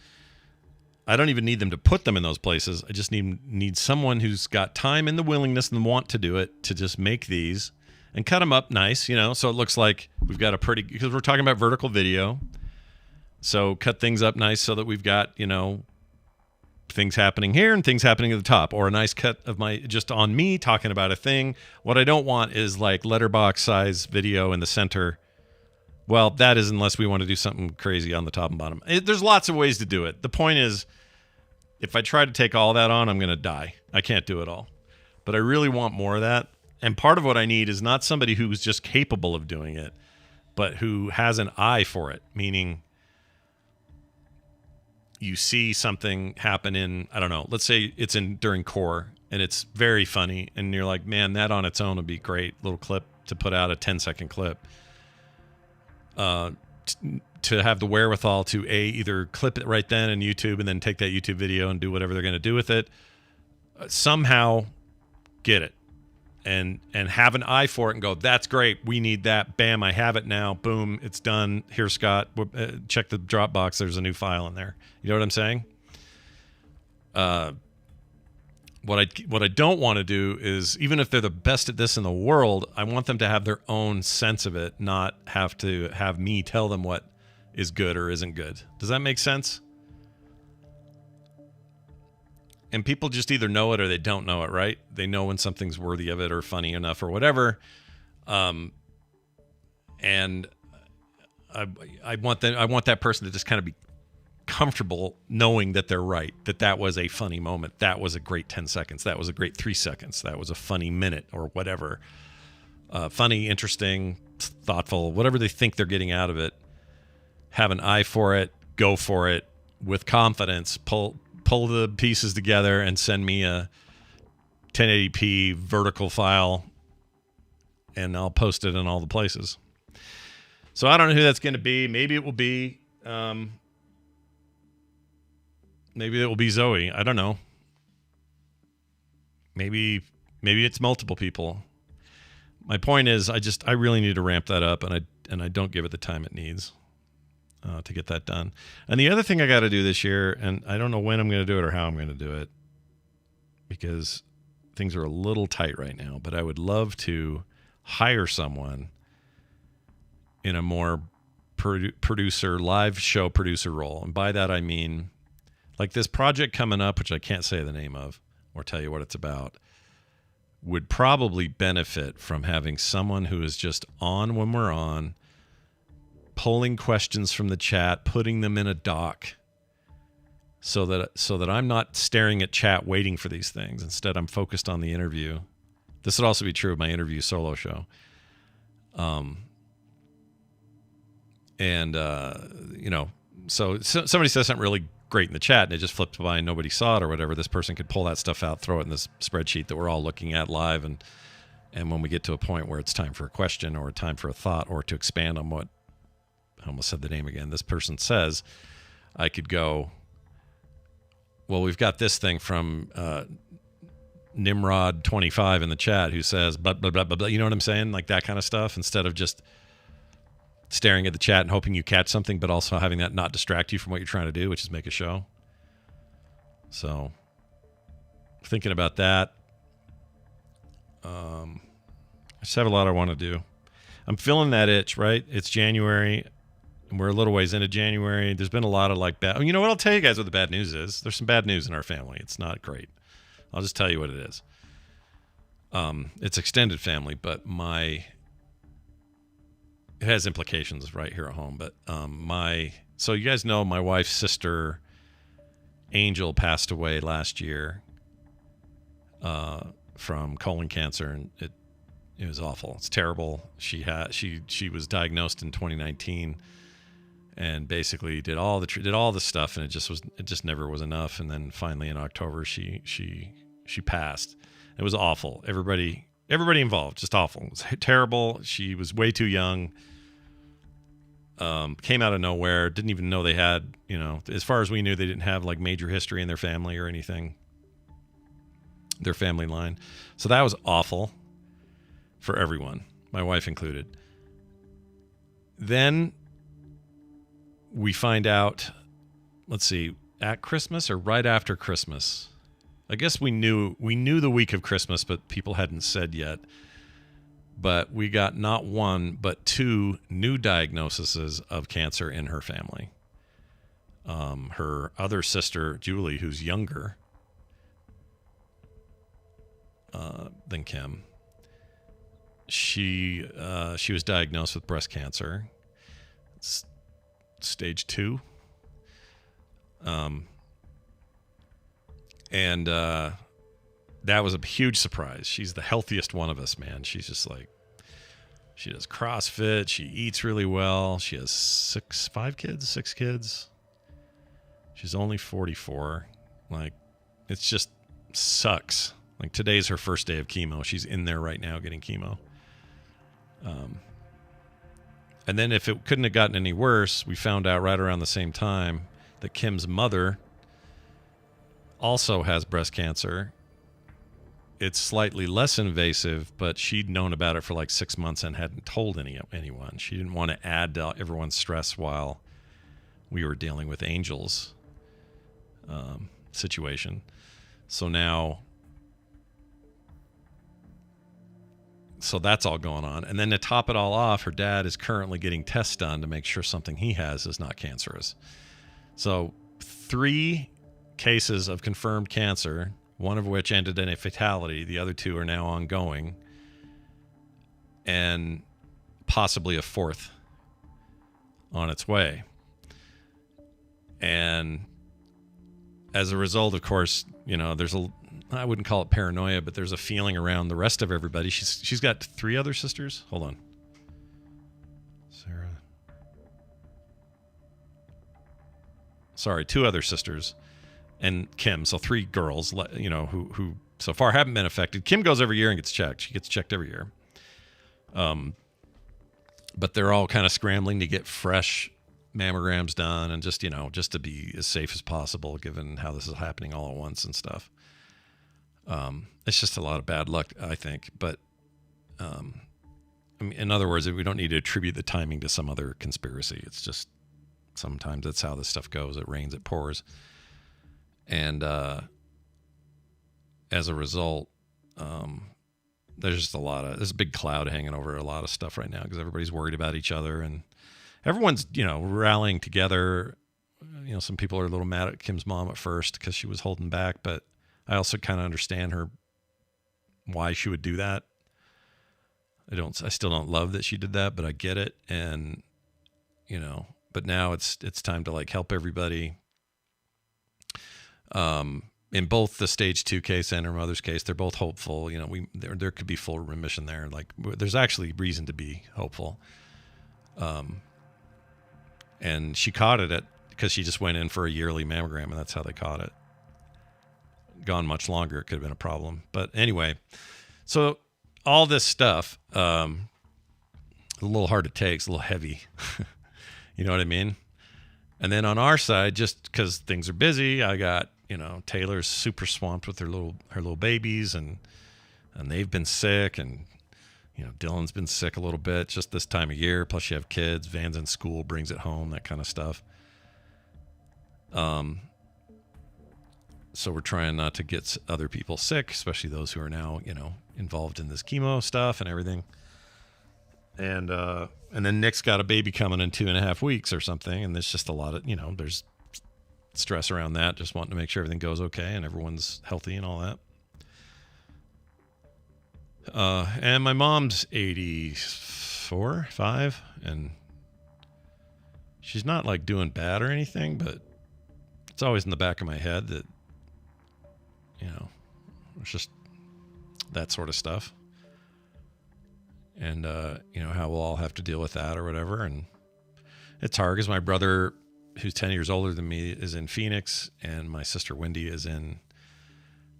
S1: I don't even need them to put them in those places. I just need someone who's got time and the willingness and the want to do it, to just make these and cut them up nice, so it looks like we've got because we're talking about vertical video. So cut things up nice so that we've got, things happening here and things happening at the top, or a nice cut of just on me talking about a thing. What I don't want is like letterbox size video in the center. Well, that is unless we want to do something crazy on the top and bottom. There's lots of ways to do it. The point is, if I try to take all that on, I'm going to die. I can't do it all. But I really want more of that. And part of what I need is not somebody who's just capable of doing it, but who has an eye for it, meaning you see something happen in, I don't know, let's say it's during core and it's very funny and you're like, man, that on its own would be great little clip to put out, a 10-second clip. To have the wherewithal to either clip it right then in YouTube and then take that YouTube video and do whatever they're going to do with it. Somehow get it and have an eye for it and go, that's great. We need that. Bam, I have it now. Boom, it's done. Here, Scott, check the Dropbox. There's a new file in there. You know what I'm saying? What I don't want to do is, even if they're the best at this in the world, I want them to have their own sense of it, not have to have me tell them what is good or isn't good. Does that make sense? And people just either know it or they don't know it, right? They know when something's worthy of it or funny enough or whatever. And I want that person to just kind of be comfortable knowing that they're right, that was a funny moment, that was a great 10 seconds, that was a great 3 seconds, that was a funny minute or whatever. Funny, interesting, thoughtful, whatever they think they're getting out of it. Have an eye for it, go for it with confidence, pull the pieces together and send me a 1080p vertical file and I'll post it in all the places. So I don't know who that's going to be. Maybe it will be Zoe. I don't know. Maybe it's multiple people. My point is, I really need to ramp that up, and I don't give it the time it needs to get that done. And the other thing I got to do this year, and I don't know when I'm going to do it or how I'm going to do it, because things are a little tight right now. But I would love to hire someone in a more live show producer role, and by that I mean, like this project coming up, which I can't say the name of or tell you what it's about, would probably benefit from having someone who is just on when we're on, pulling questions from the chat, putting them in a doc, so that I'm not staring at chat waiting for these things. Instead, I'm focused on the interview. This would also be true of my interview solo show. So somebody says something really great in the chat and it just flipped by and nobody saw it or whatever. This person could pull that stuff out, throw it in this spreadsheet that we're all looking at live. And when we get to a point where it's time for a question or time for a thought or to expand on what, I almost said the name again, this person says, I could go, well, we've got this thing from Nimrod25 in the chat who says, blah, blah, blah, blah, blah. You know what I'm saying? Like that kind of stuff, instead of just staring at the chat and hoping you catch something, but also having that not distract you from what you're trying to do, which is make a show. So thinking about that. I just have a lot I want to do. I'm feeling that itch, right? It's January. And we're a little ways into January. There's been a lot of like bad. You know what? I'll tell you guys what the bad news is. There's some bad news in our family. It's not great. I'll just tell you what it is. It's extended family, but it has implications right here at home. But so you guys know my wife's sister, Angel, passed away last year from colon cancer, and it was awful. It's terrible. She was diagnosed in 2019. And basically did all the stuff, and it just never was enough. And then finally in October, she passed. It was awful. Everybody involved, just awful. It was terrible. She was way too young. Came out of nowhere. Didn't even know they had, as far as we knew, they didn't have like major history in their family or anything. Their family line. So that was awful for everyone, my wife included. Then we find out, let's see, at Christmas or right after Christmas. I guess we knew the week of Christmas, but people hadn't said yet. But we got not one, but 2 new diagnoses of cancer in her family. Her other sister, Julie, who's younger than Kim, she was diagnosed with breast cancer. Stage 2. And that was a huge surprise. She's the healthiest one of us, man. She's just like, she does CrossFit. She eats really well. She has 6 kids. She's only 44. Like, it just sucks. Like, today's her first day of chemo. She's in there right now getting chemo. And then if it couldn't have gotten any worse, we found out right around the same time that Kim's mother also has breast cancer. It's slightly less invasive, but she'd known about it for like 6 months and hadn't told anyone. She didn't want to add to everyone's stress while we were dealing with Angel's situation. So that's all going on. And then to top it all off, her dad is currently getting tests done to make sure something he has is not cancerous. So 3 cases of confirmed cancer, one of which ended in a fatality. The other 2 are now ongoing, and possibly a 4th on its way. And as a result, of course, there's I wouldn't call it paranoia, but there's a feeling around the rest of everybody. She's got 3 other sisters. Hold on. Sarah. Sorry, 2 other sisters and Kim. So 3 girls, who so far haven't been affected. Kim goes every year and gets checked. She gets checked every year. But they're all kind of scrambling to get fresh mammograms done and just to be as safe as possible given how this is happening all at once and stuff. It's just a lot of bad luck, I think. But in other words, we don't need to attribute the timing to some other conspiracy. It's just sometimes that's how this stuff goes. It rains, it pours. And as a result, there's just there's a big cloud hanging over a lot of stuff right now because everybody's worried about each other and everyone's, rallying together. Some people are a little mad at Kim's mom at first because she was holding back, but I also kind of understand why she would do that. I still don't love that she did that, but I get it. And, but now it's time to like help everybody. In both the stage 2 case and her mother's case, they're both hopeful. There could be full remission there. Like there's actually reason to be hopeful. And she caught it because she just went in for a yearly mammogram and that's how they caught it. Gone much longer, it could have been a problem. But anyway, so all this stuff, a little hard to take, it's a little heavy. You know what I mean? And then on our side, just because things are busy, I got, Taylor's super swamped with her little babies and they've been sick and, Dylan's been sick a little bit just this time of year. Plus you have kids, Van's in school, brings it home, that kind of stuff. So we're trying not to get other people sick, especially those who are now, involved in this chemo stuff and everything. And then Nick's got a baby coming in 2.5 weeks or something, and there's just a lot of, there's stress around that, just wanting to make sure everything goes okay and everyone's healthy and all that. And my mom's 84, 5, and she's not like doing bad or anything, but it's always in the back of my head that, it's just that sort of stuff. And, how we'll all have to deal with that or whatever. And it's hard because my brother, who's 10 years older than me, is in Phoenix, and my sister Wendy is in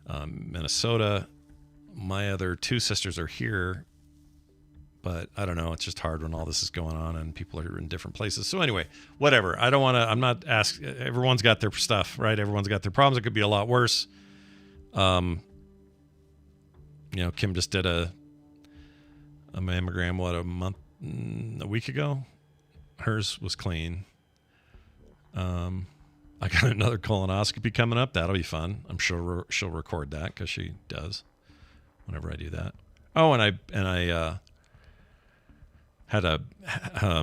S1: Minnesota. My other two sisters are here, but I don't know. It's just hard when all this is going on and people are in different places. So anyway, whatever. I'm not asking. Everyone's got their stuff, right? Everyone's got their problems. It could be a lot worse. Kim just did a mammogram, a week ago. Hers was clean. I got another colonoscopy coming up. That'll be fun. I'm sure she'll record that because she does whenever I do that. Oh, and I had a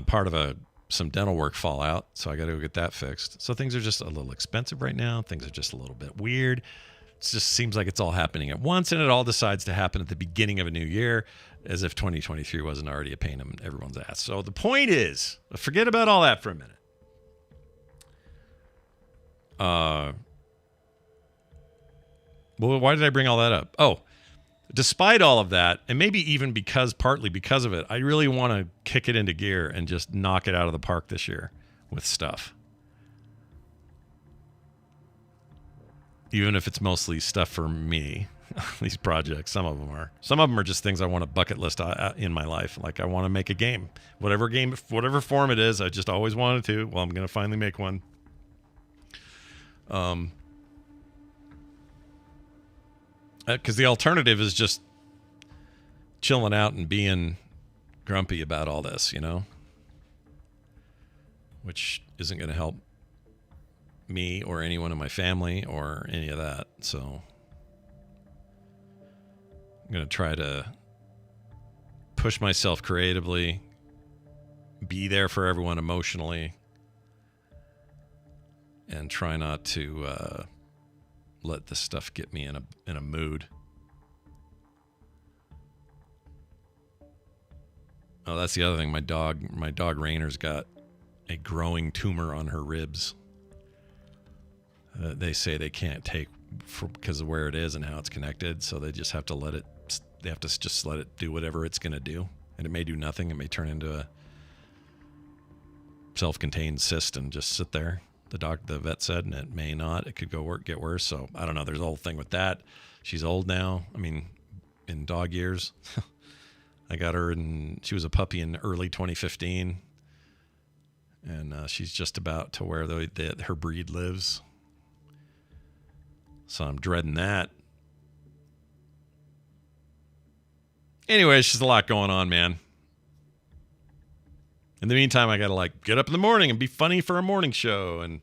S1: part of some dental work fall out, so I got to go get that fixed. So things are just a little expensive right now. Things are just a little bit weird. It just seems like it's all happening at once, and it all decides to happen at the beginning of a new year, as if 2023 wasn't already a pain in everyone's ass. So the point is, forget about all that for a minute. Well, why did I bring all that up? Oh, despite all of that, and maybe even partly because of it, I really want to kick it into gear and just knock it out of the park this year with stuff. Even if it's mostly stuff for me, these projects, some of them are just things I want to bucket list in my life. Like I want to make a game, whatever form it is. I just always wanted to. Well, I'm going to finally make one. Because the alternative is just chilling out and being grumpy about all this, which isn't going to help me or anyone in my family or any of that. So I'm going to try to push myself creatively, be there for everyone emotionally, and try not to let this stuff get me in a mood. Oh, that's the other thing. My dog Rainer's got a growing tumor on her ribs. They say they can't take because of where it is and how it's connected, so they just have to let it. They have to just let it do whatever it's going to do, and it may do nothing. It may turn into a self-contained cyst and just sit there. The vet said, and it may not. It could get worse. So I don't know. There's a whole thing with that. She's old now. I mean, in dog years. I got her she was a puppy in early 2015, and she's just about to where her breed lives. So I'm dreading that. Anyway, it's just a lot going on, man. In the meantime, I got to get up in the morning and be funny for a morning show and,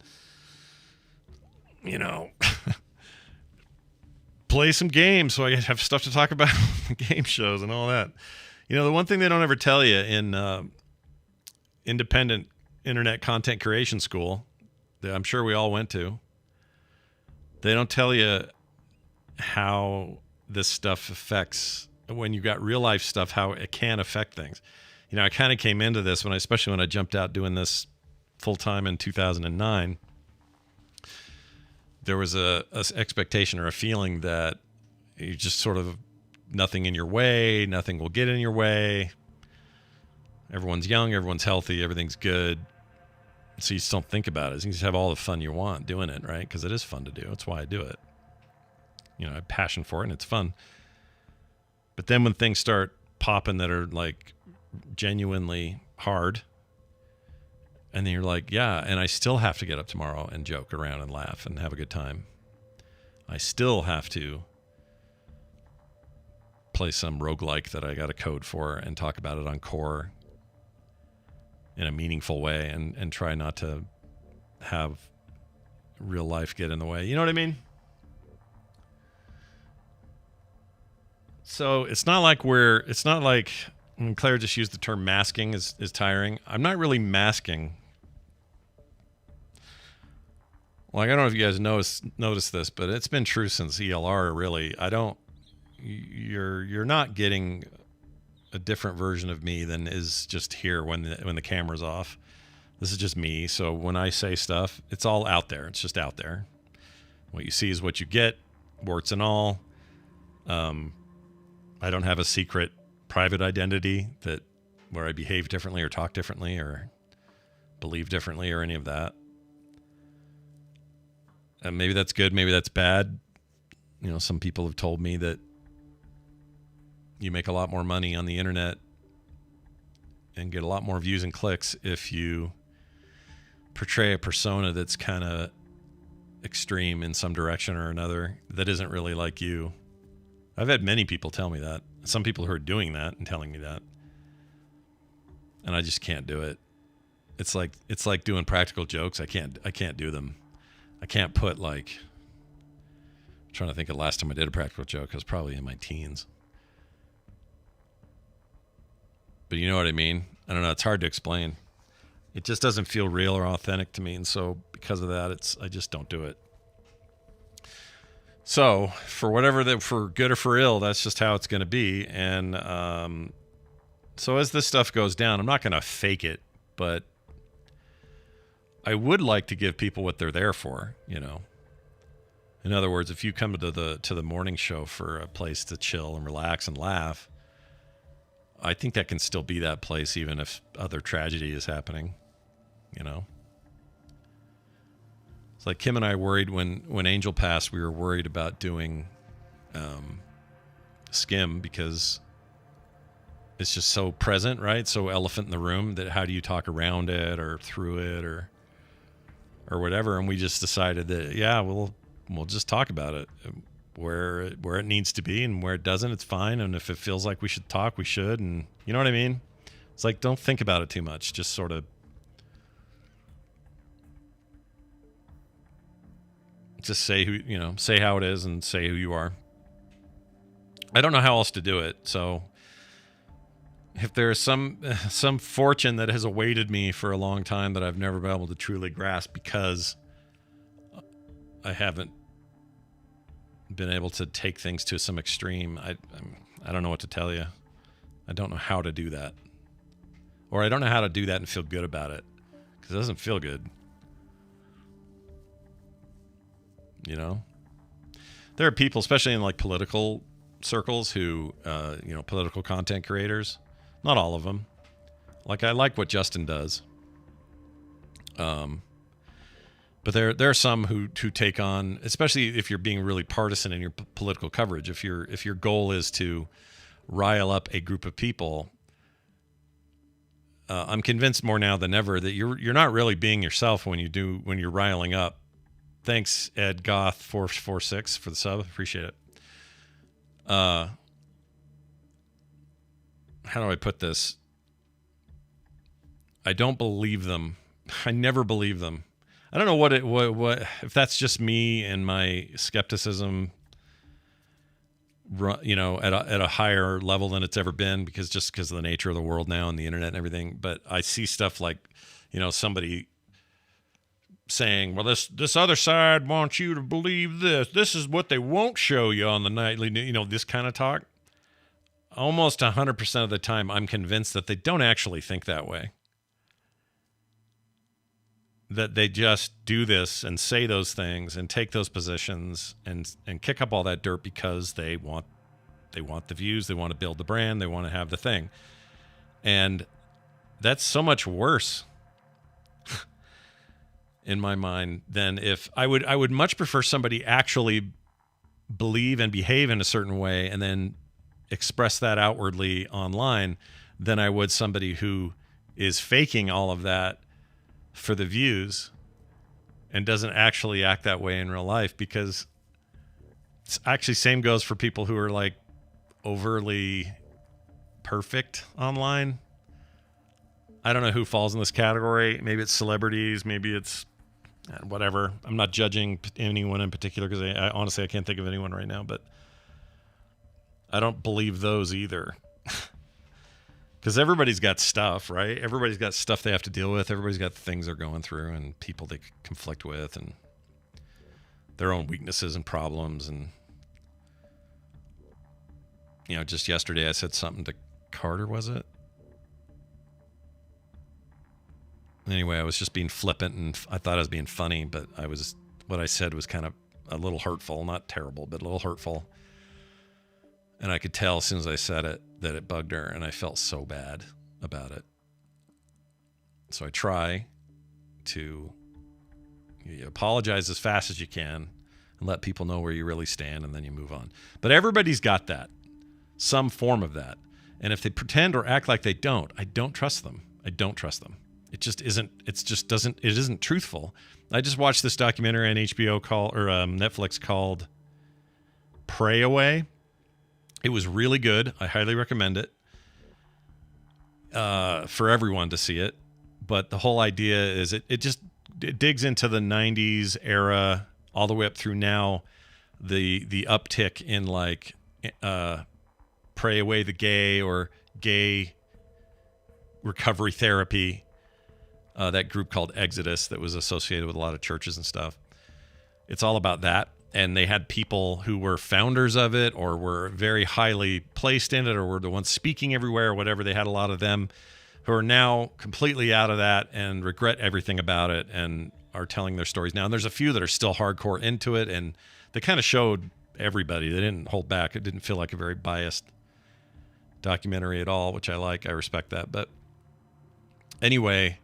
S1: play some games so I have stuff to talk about game shows and all that. The one thing they don't ever tell you in independent internet content creation school that I'm sure we all went to, they don't tell you how this stuff affects, when you got real life stuff, how it can affect things. I kind of came into this especially when I jumped out doing this full time in 2009. There was a expectation or a feeling that you just sort of nothing in your way, nothing will get in your way. Everyone's young, everyone's healthy, everything's good. So you just don't think about it. You just have all the fun you want doing it, right? Because it is fun to do. That's why I do it. I have passion for it and it's fun. But then when things start popping that are genuinely hard, and then you're like, yeah, and I still have to get up tomorrow and joke around and laugh and have a good time. I still have to play some roguelike that I got a code for and talk about it on Core in a meaningful way and try not to have real life get in the way. You know what I mean? So it's not like And Claire just used the term masking is tiring. I'm not really masking. Like, I don't know if you guys noticed this, but it's been true since ELR, really. You're not getting a different version of me than is just here when the camera's off. This is just me. So when I say stuff, it's all out there. It's just out there. What you see is what you get, warts and all. I don't have a secret private identity where I behave differently or talk differently or believe differently or any of that. And maybe that's good, maybe that's bad. You know, some people have told me that you make a lot more money on the internet and get a lot more views and clicks if you portray a persona that's kind of extreme in some direction or another that isn't really like you. I've had many people tell me that. Some people who are doing that and telling me that. And I just can't do it. It's like doing practical jokes. I can't do them. I can't put like, I'm trying to think of the last time I did a practical joke. I was probably in my teens. But you know what I mean? I don't know. It's hard to explain. It just doesn't feel real or authentic to me. And so because of that, I just don't do it. So for for good or for ill, that's just how it's going to be. And so as this stuff goes down, I'm not going to fake it, but I would like to give people what they're there for, you know. In other words, if you come to the morning show for a place to chill and relax and laugh, I think that can still be that place even if other tragedy is happening, you know. It's like Kim and I worried when Angel passed, we were worried about doing Skim because it's just so present, right? So elephant in the room that how do you talk around it or through it or whatever. And we just decided that, yeah, we'll just talk about it where it needs to be, and where it doesn't, it's fine. And if it feels like we should talk, we should. And you know what I mean? It's like, don't think about it too much. Just sort of just say how it is and say who you are. I don't know how else to do it. So if there's some fortune that has awaited me for a long time that I've never been able to truly grasp because I haven't been able to take things to some extreme, I don't know what to tell you. I don't know how to do that. Or I don't know how to do that and feel good about it, because it doesn't feel good. You know? There are people, especially in like political circles, who, political content creators. Not all of them. Like, I like what Justin does. But there are some who take on, especially if you're being really partisan in your political coverage. If your goal is to rile up a group of people, I'm convinced more now than ever that you're not really being yourself when you're riling up. Thanks, Ed Goth 446 for the sub. Appreciate it. How do I put this? I don't believe them. I never believe them. I don't know what if that's just me and my skepticism, at a higher level than it's ever been, because of the nature of the world now and the internet and everything. But I see stuff like, somebody saying, well, this other side wants you to believe this. This is what they won't show you on the nightly news, this kind of talk. Almost 100% of the time, I'm convinced that they don't actually think that way. That they just do this and say those things and take those positions and kick up all that dirt because they want the views, they want to build the brand, they want to have the thing. And that's so much worse in my mind than if I would much prefer somebody actually believe and behave in a certain way and then express that outwardly online than I would somebody who is faking all of that for the views and doesn't actually act that way in real life. Because it's actually, same goes for people who are like overly perfect online. I don't know who falls in this category. Maybe it's celebrities, maybe it's whatever. I'm not judging anyone in particular, because I honestly, I can't think of anyone right now, but I don't believe those either. Because everybody's got stuff, right? Everybody's got stuff they have to deal with. Everybody's got things they're going through and people they conflict with and their own weaknesses and problems. And, just yesterday I said something to Carter, was it? Anyway, I was just being flippant and I thought I was being funny, but what I said was kind of a little hurtful, not terrible, but a little hurtful. And I could tell as soon as I said it that it bugged her, and I felt so bad about it. So I try to apologize as fast as you can and let people know where you really stand, and then you move on. But everybody's got that, some form of that. And if they pretend or act like they don't, I don't trust them. I don't trust them. It isn't truthful. I just watched this documentary on HBO Netflix called Pray Away. It was really good. I highly recommend it for everyone to see it. But the whole idea is it digs into the 90s era all the way up through now, the uptick in like Pray Away the Gay or gay recovery therapy, that group called Exodus that was associated with a lot of churches and stuff. It's all about that. And they had people who were founders of it or were very highly placed in it or were the ones speaking everywhere or whatever. They had a lot of them who are now completely out of that and regret everything about it and are telling their stories now. And there's a few that are still hardcore into it, and they kind of showed everybody. They didn't hold back. It didn't feel like a very biased documentary at all, which I like. I respect that. But anyway,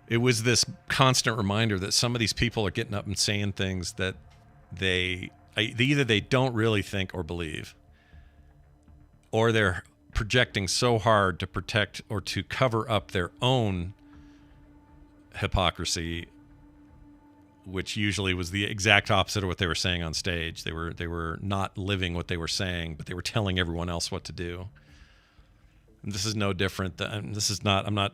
S1: it was this constant reminder that some of these people are getting up and saying things that either they don't really think or believe, or they're projecting so hard to protect or to cover up their own hypocrisy, which usually was the exact opposite of what they were saying on stage. They were not living what they were saying, but they were telling everyone else what to do. And this is no different. I'm not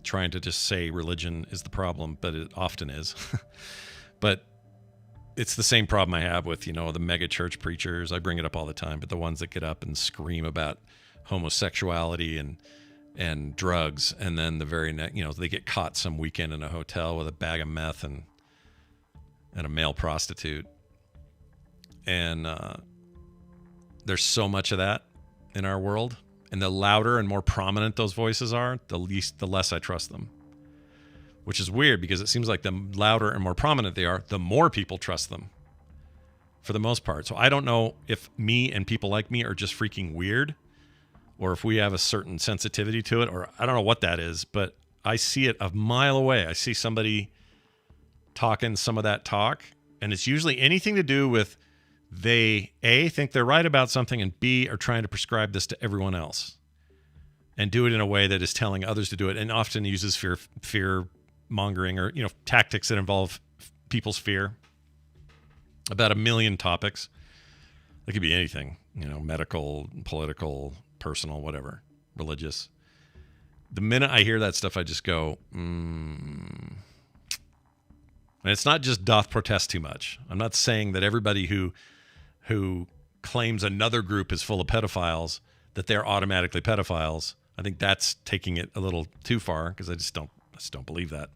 S1: trying to just say religion is the problem, but it often is. But it's the same problem I have with, the mega church preachers. I bring it up all the time, but the ones that get up and scream about homosexuality and drugs, and then the very next, they get caught some weekend in a hotel with a bag of meth and a male prostitute. And there's so much of that in our world. And the louder and more prominent those voices are, the less I trust them. Which is weird because it seems like the louder and more prominent they are, the more people trust them for the most part. So I don't know if me and people like me are just freaking weird or if we have a certain sensitivity to it, or I don't know what that is, but I see it a mile away. I see somebody talking some of that talk, and it's usually anything to do with they, A, think they're right about something, and B, are trying to prescribe this to everyone else and do it in a way that is telling others to do it, and often uses fear mongering or tactics that involve people's fear about a million topics. It could be anything, medical, political, personal, whatever, religious. The minute I hear that stuff, I just go, And it's not just doth protest too much. I'm not saying that everybody who claims another group is full of pedophiles, that they're automatically pedophiles. I think that's taking it a little too far because I just don't believe that.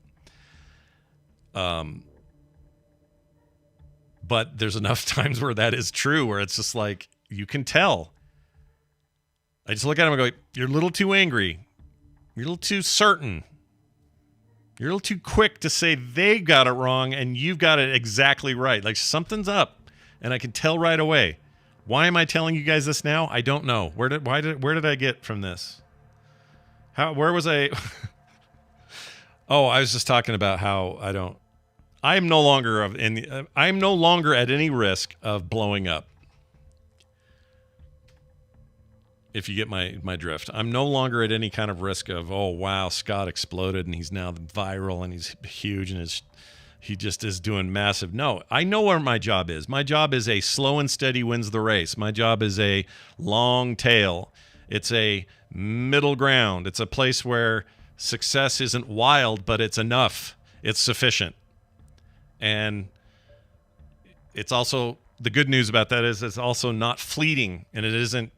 S1: But there's enough times where that is true, where it's just like, you can tell. I just look at him and go, you're a little too angry. You're a little too certain. You're a little too quick to say they got it wrong and you've got it exactly right. Like something's up, and I can tell right away. Why am I telling you guys this now? I don't know. Where did I get from this? Where was I? Oh, I was just talking about how I am no longer at any risk of blowing up. If you get my drift, I'm no longer at any kind of risk of, oh wow, Scott exploded and he's now viral and he's huge and he just is doing massive. No, I know where my job is. My job is a slow and steady wins the race. My job is a long tail. It's a middle ground. It's a place where success isn't wild, but it's enough. It's sufficient. And it's also, the good news about that is it's also not fleeting, and it isn't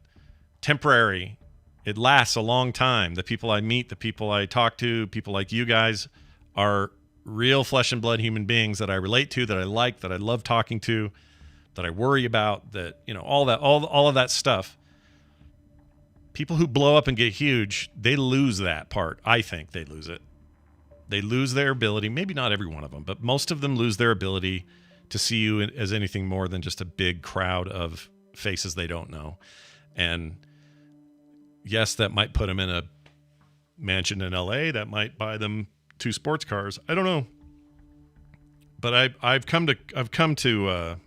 S1: temporary, It lasts a long time. The people I meet, the people I talk to, people like you guys are real flesh and blood human beings that I relate to, that I like, that I love talking to, that I worry about, that, you know, all of that stuff. People who blow up and get huge, they lose that part. I think they lose it. They lose their ability, maybe not every one of them, but most of them lose their ability to see you as anything more than just a big crowd of faces they don't know. And yes, that might put them in a mansion in LA. That might buy them 2 sports cars. I don't know. But I've come to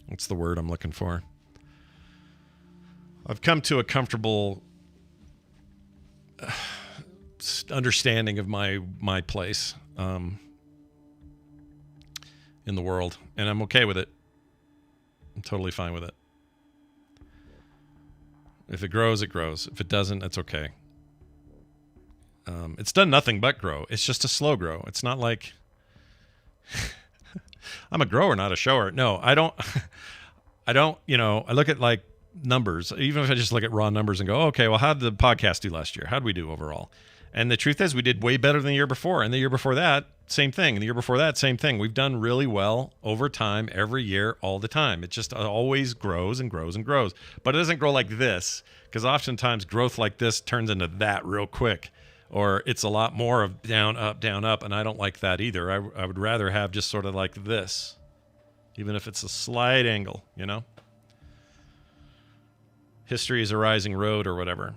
S1: what's the word I'm looking for? I've come to a comfortable understanding of my place in the world, and I'm okay with it. I'm totally fine with it. If it grows, it grows. If it doesn't, that's okay. It's done nothing but grow. It's just a slow grow. It's not like I'm a grower, not a shower. No, I don't. You know, I look at like numbers, even if I just look at raw numbers and go, okay, well, how did the podcast do last year? How did we do overall? And the truth is we did way better than the year before. And the year before that, same thing. And the year before that, same thing. We've done really well over time, every year, all the time. It just always grows and grows and grows. But it doesn't grow like this, because oftentimes growth like this turns into that real quick. Or it's a lot more of down, up, and I don't like that either. I would rather have just sort of like this, even if it's a slight angle, you know? History is a rising road or whatever.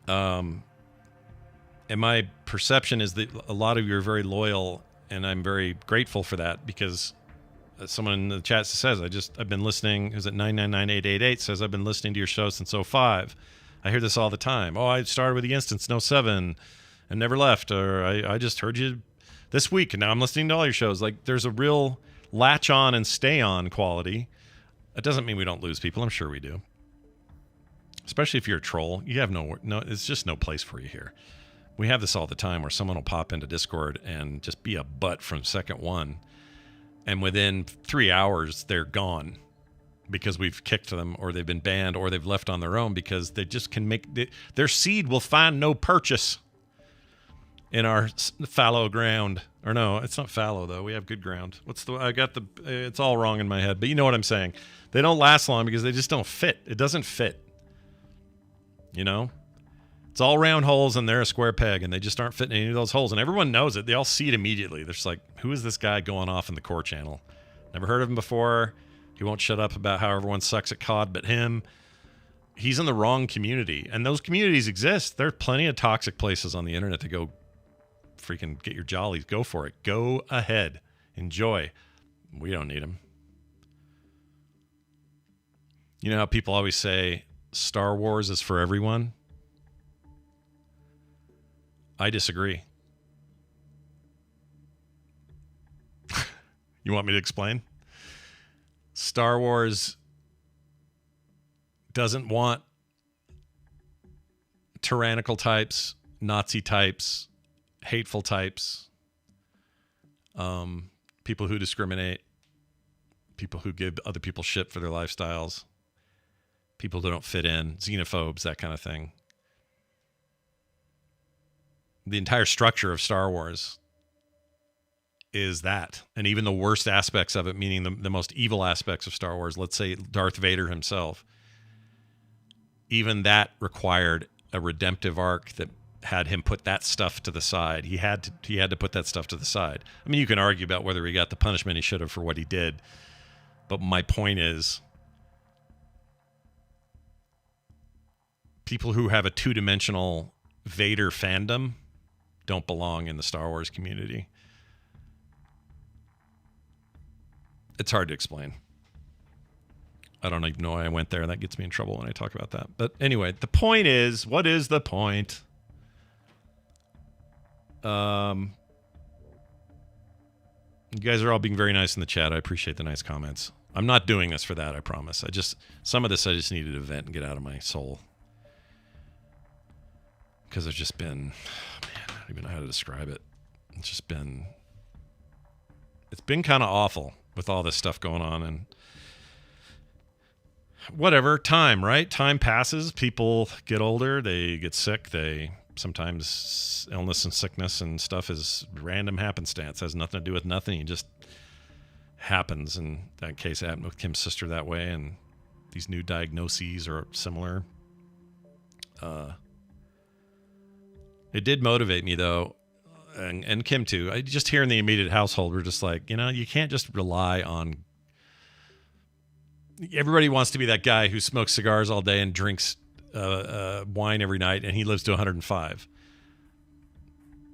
S1: And my perception is that a lot of you are very loyal, and I'm very grateful for that, because someone in the chat says, I've been listening. Is it 999888 says, I've been listening to your show since '05. I hear this all the time. Oh, I started with the Instance in '07 and never left. Or I just heard you this week and now I'm listening to all your shows. Like, there's a real latch on and stay on quality. That doesn't mean we don't lose people. I'm sure we do. Especially if you're a troll. You have no, it's just no place for you here. We have this all the time where someone will pop into Discord and just be a butt from second one. And within 3 hours, they're gone because we've kicked them, or they've been banned, or they've left on their own because they just can their seed will find no purchase in our fallow ground. Or no, it's not fallow though. We have good ground. It's all wrong in my head, but you know what I'm saying. They don't last long because they just don't fit. It doesn't fit. You know? It's all round holes and they're a square peg, and they just aren't fitting any of those holes. And everyone knows it. They all see it immediately. They're just like, who is this guy going off in the core channel? Never heard of him before. He won't shut up about how everyone sucks at COD but him. He's in the wrong community. And those communities exist. There are plenty of toxic places on the internet to go freaking get your jollies. Go for it. Go ahead. Enjoy. We don't need them. You know how people always say Star Wars is for everyone? I disagree. You want me to explain? Star Wars doesn't want tyrannical types, Nazi types, hateful types, people who discriminate, people who give other people shit for their lifestyles, people who don't fit in, xenophobes, that kind of thing. The entire structure of Star Wars is that. And even the worst aspects of it, meaning the most evil aspects of Star Wars, let's say Darth Vader himself, even that required a redemptive arc that had him put that stuff to the side. He had to put that stuff to the side. I mean, you can argue about whether he got the punishment he should have for what he did. But my point is, people who have a two-dimensional Vader fandom don't belong in the Star Wars community. It's hard to explain. I don't even know why I went there. That gets me in trouble when I talk about that. But anyway, the point is, what is the point? You guys are all being very nice in the chat. I appreciate the nice comments. I'm not doing this for that, I promise. Some of this I just needed to vent and get out of my soul. Because I've just been, man, I don't even know how to describe it. It's been kind of awful with all this stuff going on. And whatever, time, right? Time passes. People get older. They get sick. They sometimes illness and sickness and stuff is random happenstance. Has nothing to do with nothing. It just happens. In that case, it happened with Kim's sister that way. And these new diagnoses are similar. It did motivate me, though, and Kim, too. I just here in the immediate household, we're just like, you can't just rely on... Everybody wants to be that guy who smokes cigars all day and drinks wine every night, and he lives to 105.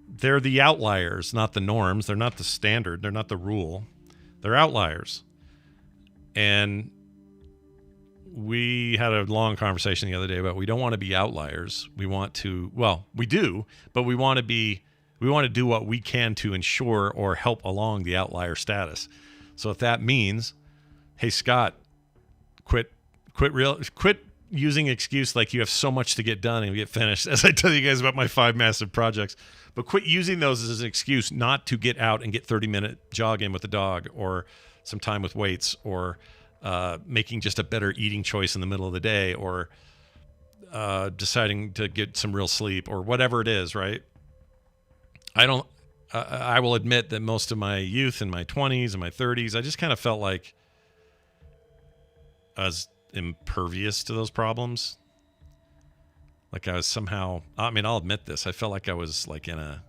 S1: They're the outliers, not the norms. They're not the standard. They're not the rule. They're outliers. And we had a long conversation the other day about we don't want to be outliers. We want to, well, we do, but we want to do what we can to ensure or help along the outlier status. So if that means, hey, Scott, quit using excuse like you have so much to get done and get finished, as I tell you guys about my 5 massive projects, but quit using those as an excuse not to get out and get 30-minute jog in with the dog or some time with weights or making just a better eating choice in the middle of the day or deciding to get some real sleep or whatever it is, right? I will admit that most of my youth in my 20s and my 30s, I just kind of felt like I was impervious to those problems. Like I was somehow, I'll admit this, I felt like I was like in a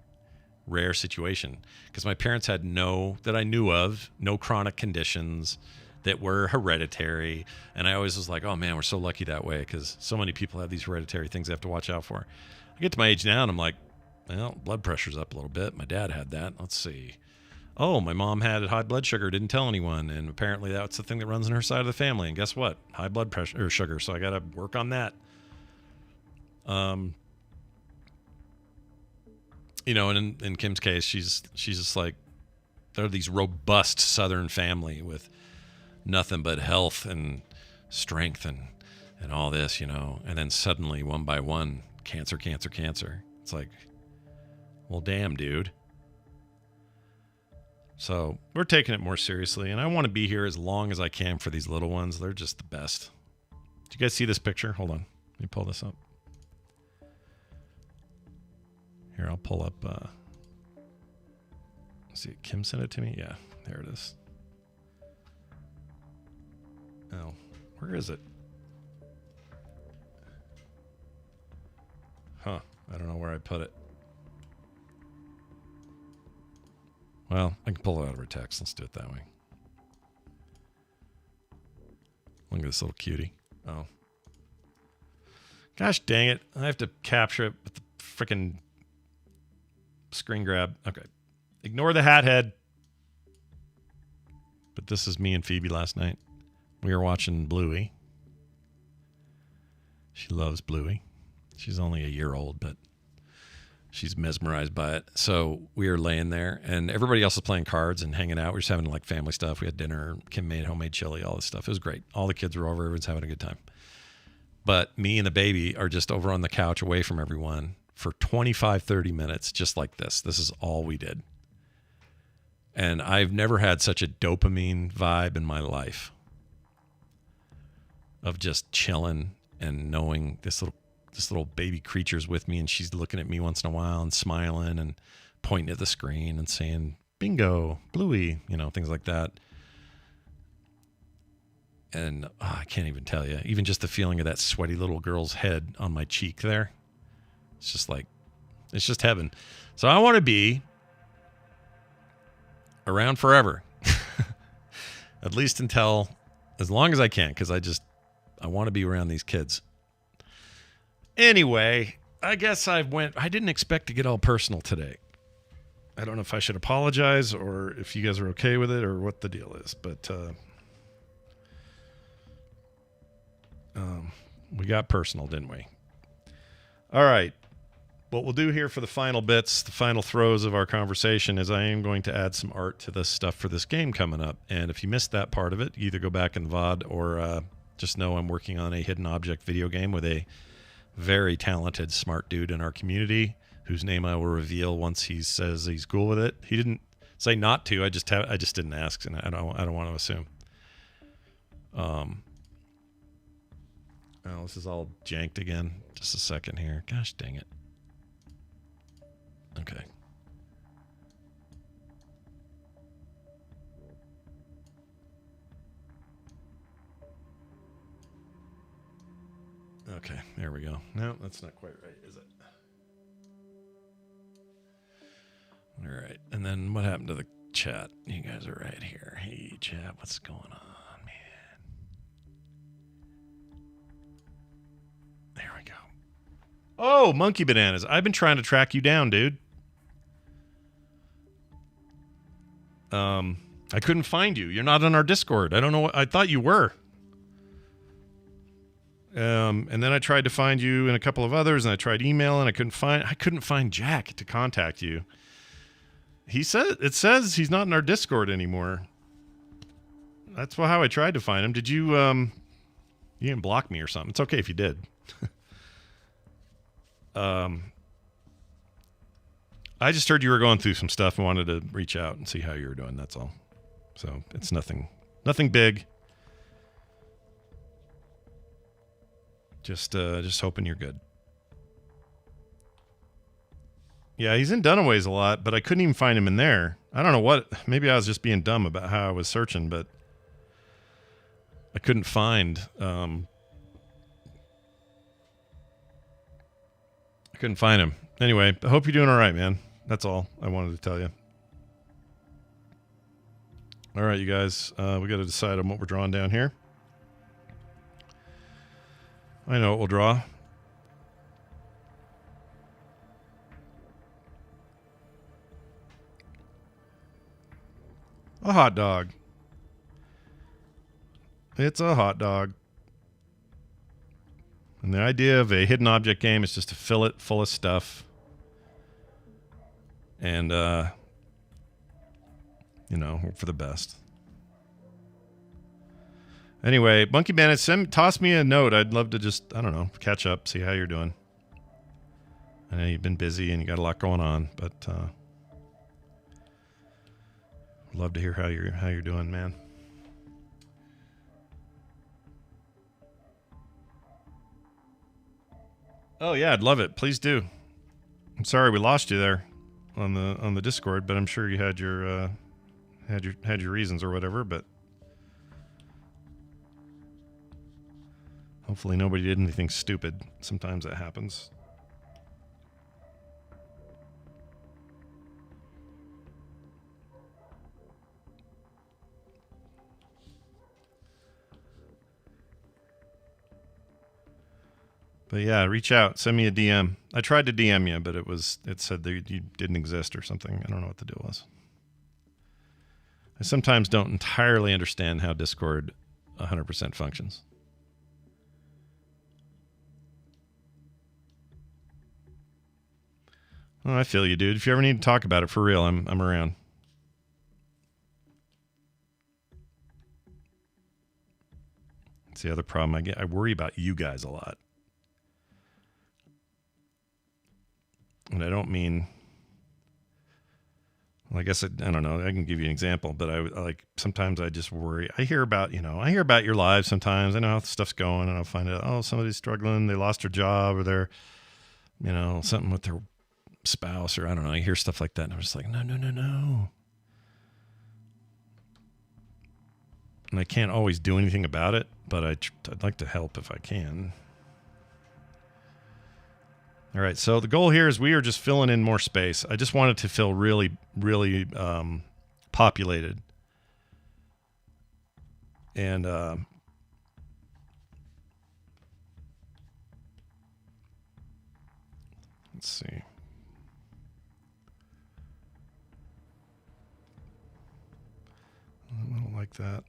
S1: rare situation because my parents had that I knew of, no chronic conditions that were hereditary. And I always was like, oh man, we're so lucky that way because so many people have these hereditary things they have to watch out for. I get to my age now and I'm like, well, blood pressure's up a little bit. My dad had that. Let's see. Oh, my mom had high blood sugar, didn't tell anyone. And apparently that's the thing that runs in her side of the family. And guess what? High blood pressure or sugar. So I got to work on that. And in Kim's case, she's just like, they're these robust Southern family with nothing but health and strength and all this, and then suddenly one by one, cancer. It's like, well, damn, dude. So we're taking it more seriously, and I want to be here as long as I can for these little ones. They're just the best. Did you guys see this picture? Hold on. Let me pull this up. Here, I'll pull up. Let's see, Kim sent it to me? Yeah, there it is. Oh, where is it? Huh, I don't know where I put it. Well, I can pull it out of her text. Let's do it that way. Look at this little cutie. Oh. Gosh dang it. I have to capture it with the freaking screen grab. Okay. Ignore the hat head. But this is me and Phoebe last night. We were watching Bluey. She loves Bluey. She's only a year old, but she's mesmerized by it. So we were laying there, and everybody else was playing cards and hanging out. We were just having like family stuff. We had dinner. Kim made homemade chili, all this stuff. It was great. All the kids were over. Everyone's having a good time. But me and the baby are just over on the couch away from everyone for 25, 30 minutes, just like this. This is all we did. And I've never had such a dopamine vibe in my life of just chilling and knowing this little baby creature's with me, and she's looking at me once in a while and smiling and pointing at the screen and saying, bingo, Bluey, things like that. And I can't even tell you, even just the feeling of that sweaty little girl's head on my cheek there. It's just like, it's just heaven. So I want to be around forever, at least until as long as I can, because I want to be around these kids. Anyway, I guess I didn't expect to get all personal today. I don't know if I should apologize or if you guys are okay with it or what the deal is, but we got personal, didn't we? All right. What we'll do here for the final bits, the final throws of our conversation is I am going to add some art to this stuff for this game coming up. And if you missed that part of it, either go back in VOD or just know I'm working on a hidden object video game with a very talented, smart dude in our community whose name I will reveal once he says he's cool with it. He didn't say not to. I just didn't ask, and I don't want to assume. Oh, this is all janked again. Just a second here. Gosh dang it. Okay. Okay, there we go. No, that's not quite right, is it? All right. And then what happened to the chat? You guys are right here. Hey, chat, what's going on, man? There we go. Oh, Monkey Bananas. I've been trying to track you down, dude. I couldn't find you. You're not on our Discord. I don't know what I thought you were. And then I tried to find you and a couple of others, and I tried emailing. I couldn't find Jack to contact you. It says he's not in our Discord anymore. That's how I tried to find him. Did you you didn't block me or something? It's okay if you did. I just heard you were going through some stuff and wanted to reach out and see how you were doing. That's all. So it's nothing big. Just hoping you're good. Yeah, he's in Dunaways a lot, but I couldn't even find him in there. I don't know what. Maybe I was just being dumb about how I was searching, but I couldn't find. I couldn't find him. Anyway, I hope you're doing all right, man. That's all I wanted to tell you. All right, you guys. We got to decide on what we're drawing down here. I know what we'll draw. A hot dog. It's a hot dog. And the idea of a hidden object game is just to fill it full of stuff. And, hope for the best. Anyway, Monkey Bandit, toss me a note. I'd love to just, catch up, see how you're doing. I know you've been busy and you got a lot going on, but love to hear how you're doing, man. Oh yeah, I'd love it. Please do. I'm sorry we lost you there on the Discord, but I'm sure you had your reasons or whatever, but hopefully nobody did anything stupid. Sometimes that happens. But yeah, reach out. Send me a DM. I tried to DM you, but it said that you didn't exist or something. I don't know what the deal was. I sometimes don't entirely understand how Discord 100% functions. Oh, I feel you, dude. If you ever need to talk about it for real, I'm around. That's the other problem I get. I worry about you guys a lot. And I don't mean, well, I guess I don't know. I can give you an example, but I sometimes I just worry. I hear about your lives sometimes. I know how stuff's going, and I'll find out, oh, somebody's struggling. They lost their job, or they're, something with their spouse, or I don't know. I hear stuff like that, and I'm just like, no. And I can't always do anything about it, but I'd like to help if I can. All right, so the goal here is we are just filling in more space. I just want it to feel really, really populated. And let's see. I don't like that.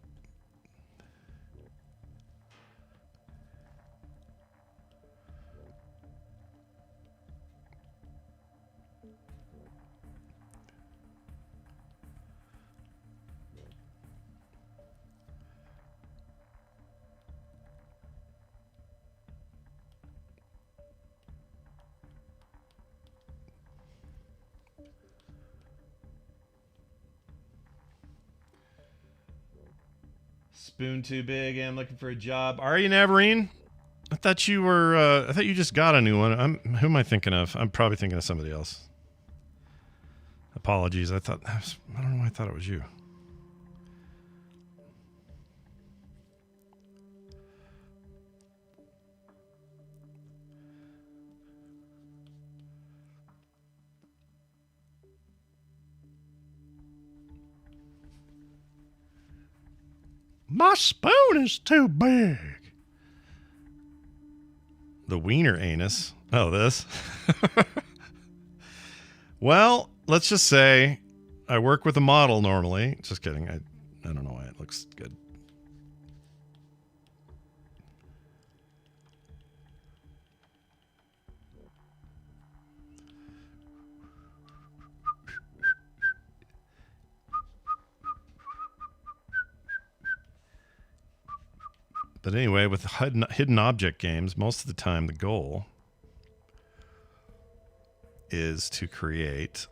S1: Spoon too big and looking for a job. Are you, Navarine?
S3: thought you were. I thought you just got a new one. Who am I thinking of? I'm probably thinking of somebody else. Apologies. I don't know why I thought it was you. My spoon is too big. The wiener anus. Oh, this. Well, let's just say I work with a model normally. Just kidding. I don't know why it looks good. But anyway, with hidden object games, most of the time the goal is to create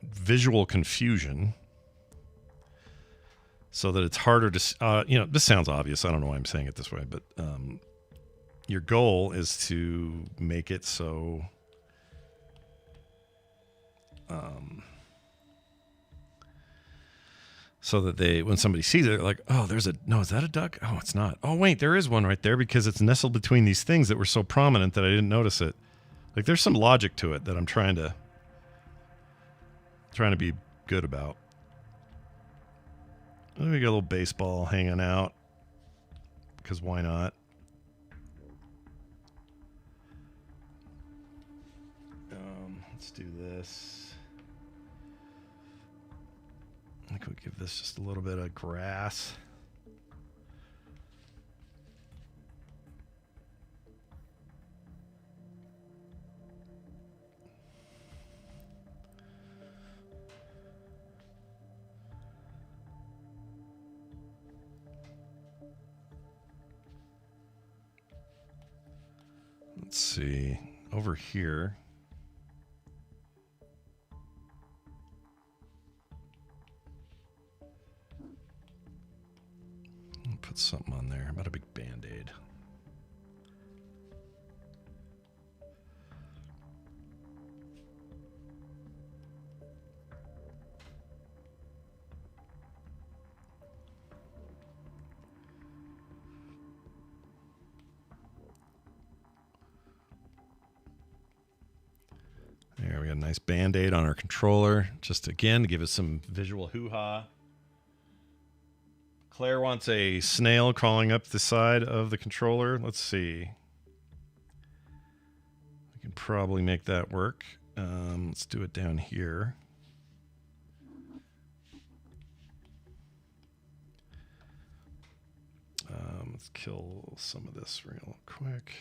S3: visual confusion so that it's harder to, this sounds obvious. I don't know why I'm saying it this way, but your goal is to make it so so that when somebody sees it, they're like, oh, is that a duck? Oh, it's not. Oh, wait, there is one right there because it's nestled between these things that were so prominent that I didn't notice it. Like, there's some logic to it that I'm trying to be good about. We got a little baseball hanging out because why not? Let's do this. I think we'll give this just a little bit of grass. Let's see. Over here. Put something on there. About a big Band-Aid. There, we got a nice Band-Aid on our controller. Just again to give us some visual hoo-ha. Claire wants a snail crawling up the side of the controller. Let's see. We can probably make that work. Let's do it down here. Let's kill some of this real quick.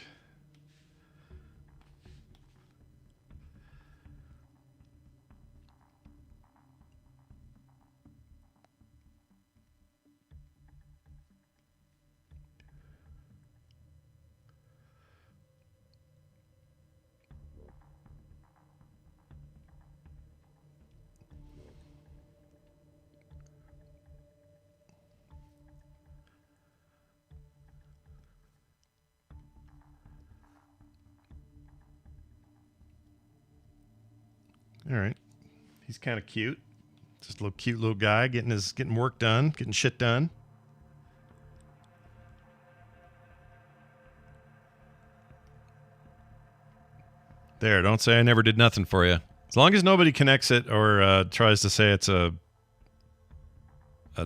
S3: All right. He's kind of cute. Just a little cute little guy getting work done, getting shit done. There, don't say I never did nothing for you. As long as nobody connects it or tries to say it's a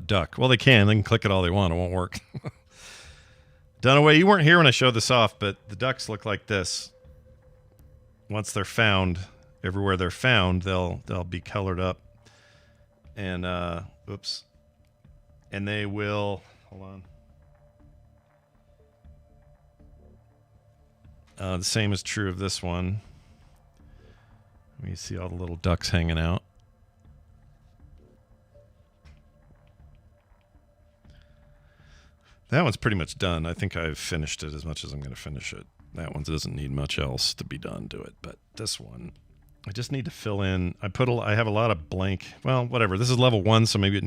S3: duck. Well, they can click it all they want. It won't work. Dunaway, you weren't here when I showed this off, but the ducks look like this. Once they're found, everywhere they're found, they'll be colored up. And, oops. And they will, hold on. The same is true of this one. You see all the little ducks hanging out. That one's pretty much done. I think I've finished it as much as I'm going to finish it. That one doesn't need much else to be done to it. But this one, I just need to fill in. I have a lot of blank. Well, whatever. This is level 1, so maybe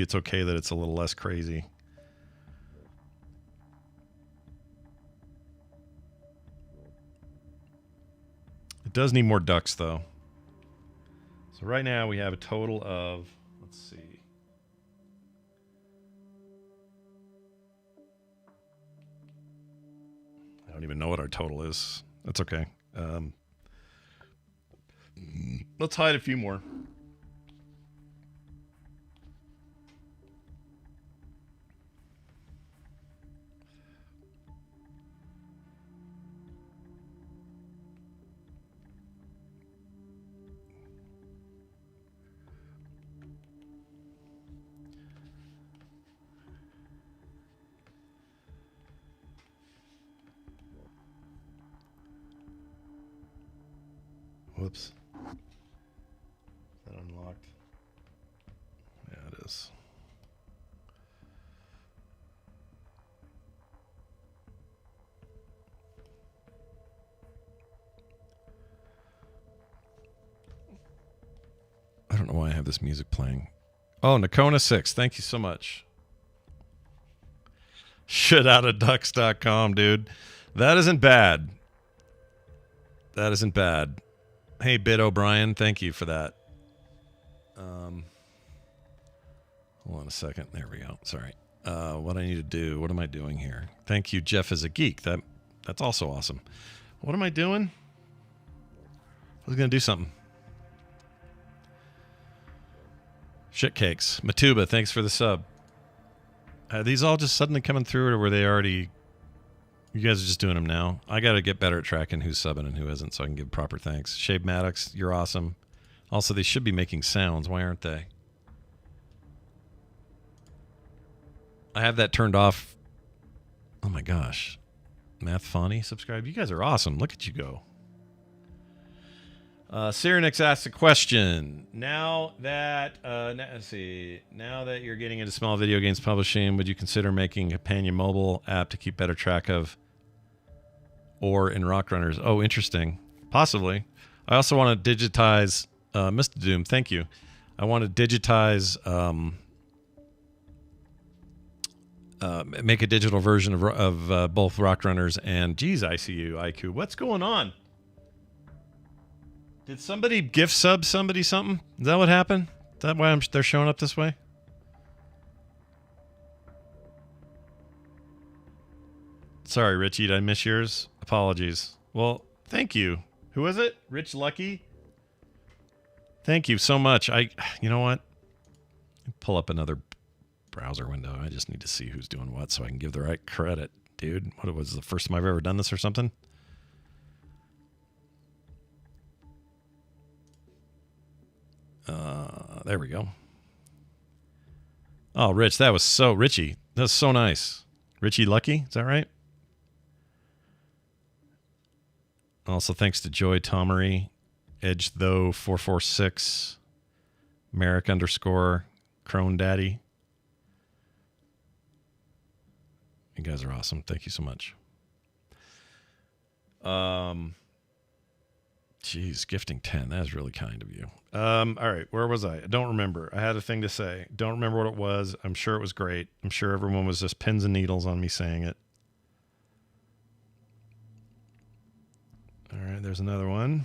S3: it's okay that it's a little less crazy. does need more ducks, though. So right now we have a total of, let's see. I don't even know what our total is. That's okay. Let's hide a few more. Whoops. Is that unlocked? Yeah, it is. I don't know why I have this music playing. Oh, Nakona 6. Thank you so much. Shitoutaducks.com, dude. That isn't bad. That isn't bad. Hey, Bit O'Brien, thank you for that. Hold on a second. There we go. Sorry. What I need to do. What am I doing here? Thank you, Jeff is a geek. That's also awesome. What am I doing? I was going to do something. Shit cakes. Matuba, thanks for the sub. Are these all just suddenly coming through, or were they already... You guys are just doing them now. I got to get better at tracking who's subbing and who isn't so I can give proper thanks. Shade Maddox, you're awesome. Also, they should be making sounds. Why aren't they? I have that turned off. Oh my gosh. Math Fawny, subscribe. You guys are awesome. Look at you go. Cyrenix asks a question. Now that let's see. Now that you're getting into small video games publishing, would you consider making a companion mobile app to keep better track of ore in Rock Runners? Oh, interesting. Possibly. I also want to digitize Mr. Doom. Thank you. I want to digitize make a digital version of both Rock Runners and geez, ICU, IQ. What's going on? Did somebody gift sub somebody something? Is that what happened? Is that why they're showing up this way? Sorry, Richie, did I miss yours? Apologies. Well, thank you. Who is it? Rich Lucky? Thank you so much. You know what? Pull up another browser window. I just need to see who's doing what so I can give the right credit. Dude, what was the first time I've ever done this or something? There we go. Oh, Rich, that was so... Richie, that was so nice. Richie Lucky, is that right? Also, thanks to Joy Tomery, Edge Though 446, Merrick _ Crone Daddy. You guys are awesome. Thank you so much. Jeez, gifting 10. That is really kind of you. All right, where was I? I don't remember. I had a thing to say. Don't remember what it was. I'm sure it was great. I'm sure everyone was just pins and needles on me saying it. All right, there's another one.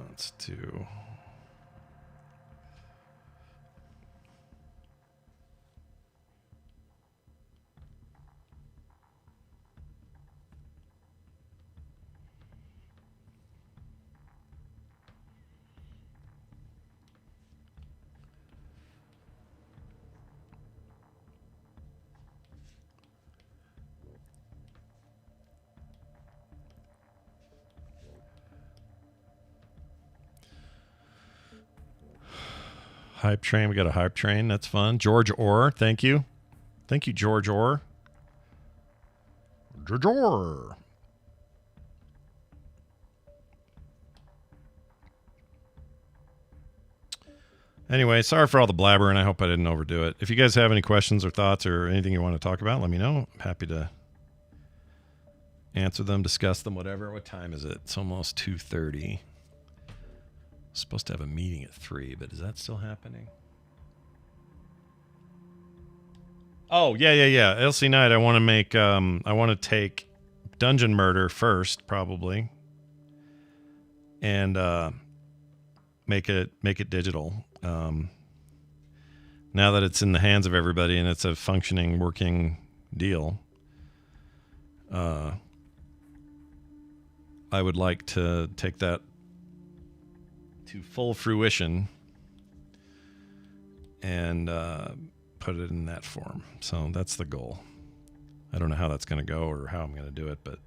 S3: Let's do... Hype train. We got a hype train. That's fun. George Orr. Thank you. Thank you, George Orr. George Orr. Anyway, sorry for all the blabbering. I hope I didn't overdo it. If you guys have any questions or thoughts or anything you want to talk about, let me know. I'm happy to answer them, discuss them, whatever. What time is it? It's almost 2:30. Supposed to have a meeting at 3, but is that still happening? Oh, yeah. LC Knight, I want to make, I want to take Dungeon Murder first, probably. And make it digital. Now that it's in the hands of everybody and it's a functioning, working deal, I would like to take that to full fruition and put it in that form. So that's the goal. I don't know how that's going to go or how I'm going to do it, but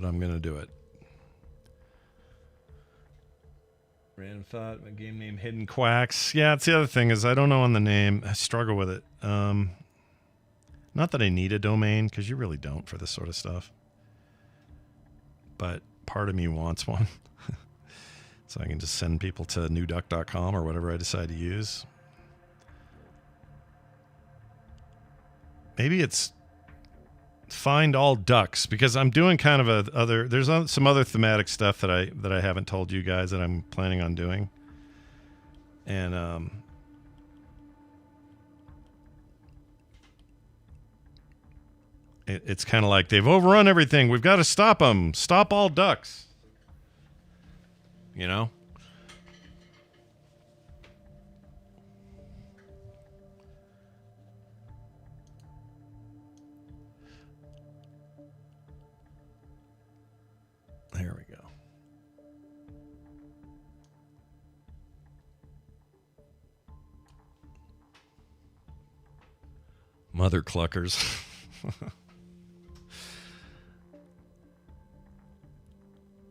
S3: I'm going to do it. Random thought, my game name Hidden Quacks. Yeah, it's the other thing is I don't know on the name. I struggle with it. Not that I need a domain, because you really don't for this sort of stuff. But part of me wants one. So I can just send people to newduck.com or whatever I decide to use. Maybe it's Find All Ducks, because I'm doing kind of there's some other thematic stuff that I haven't told you guys that I'm planning on doing. And it's kind of like they've overrun everything. We've got to stop them. Stop all ducks. You know? There we go. Mother cluckers.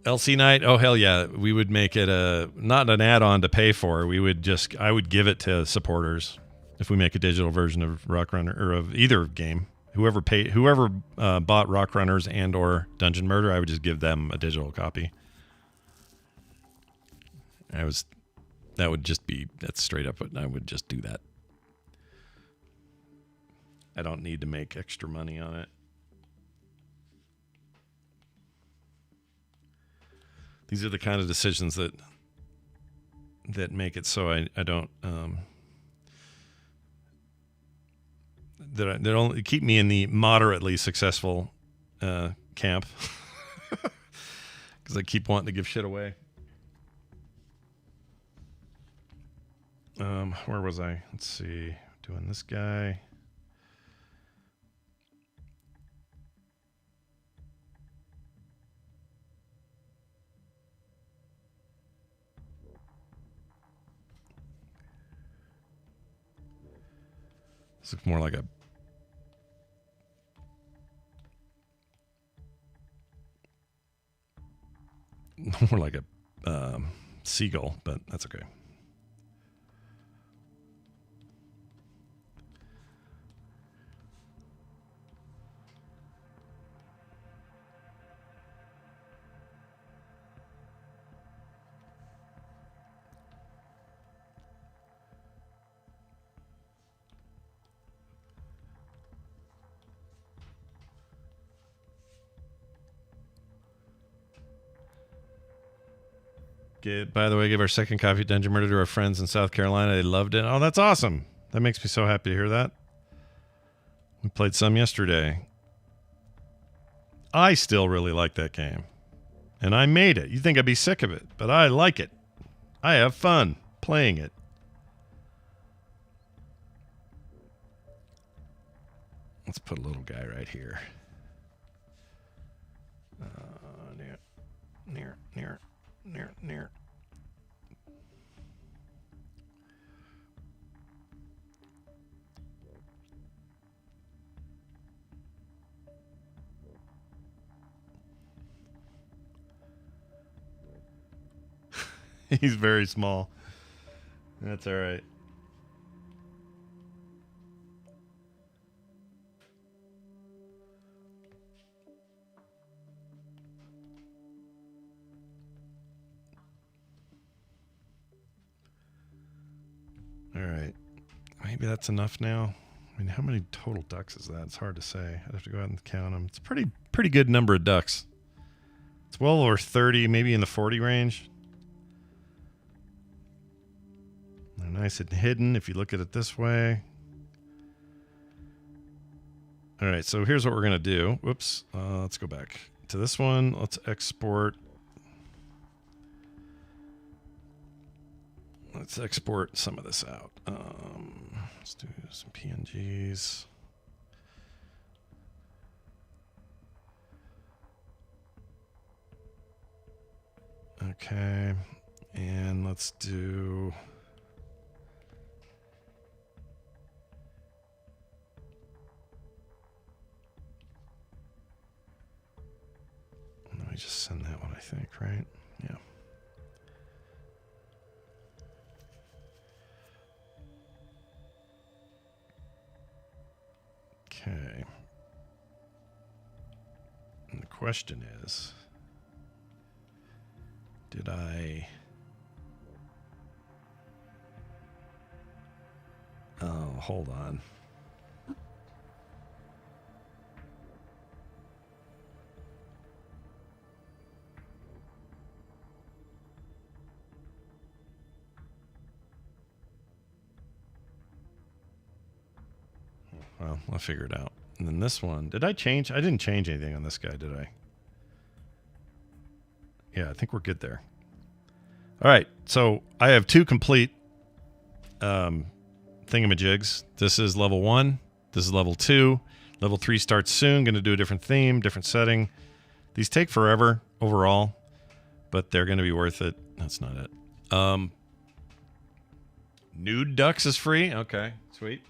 S3: LC Knight, oh hell yeah, we would make it not an add-on to pay for. I would give it to supporters if we make a digital version of Rock Runner or of either game. Whoever bought Rock Runners and or Dungeon Murder, I would just give them a digital copy. That's straight up what I would just do that. I don't need to make extra money on it. These are the kind of decisions that make it so I don't that only keep me in the moderately successful camp, because I keep wanting to give shit away. Where was I? Let's see. Doing this guy. This looks more like a seagull, but that's okay. By the way, give our second copy of Dungeon Murder to our friends in South Carolina. They loved it. Oh, that's awesome. That makes me so happy to hear that. We played some yesterday. I still really like that game. And I made it. You think I'd be sick of it, but I like it. I have fun playing it. Let's put a little guy right here. Near. He's very small. That's all right. All right. Maybe that's enough now. I mean, how many total ducks is that? It's hard to say. I'd have to go ahead and count them. It's a pretty good number of ducks. It's well over 30, maybe in the 40 range. They're nice and hidden if you look at it this way. All right, so here's what we're going to do. Whoops. Let's go back to this one. Let's export. Let's export some of this out. Let's do some PNGs. Okay, and let's do... Let me just send that one, I think, right? Yeah. Okay. And the question is, did I... Oh, hold on. Well, I'll figure it out. And then this one, did I change? I didn't change anything on this guy, did I? Yeah, I think we're good there. All right, so I have two complete thingamajigs. This is level 1. This is level 2. Level 3 starts soon. Going to do a different theme, different setting. These take forever overall, but they're going to be worth it. That's not it. Nude Ducks is free. Okay, sweet.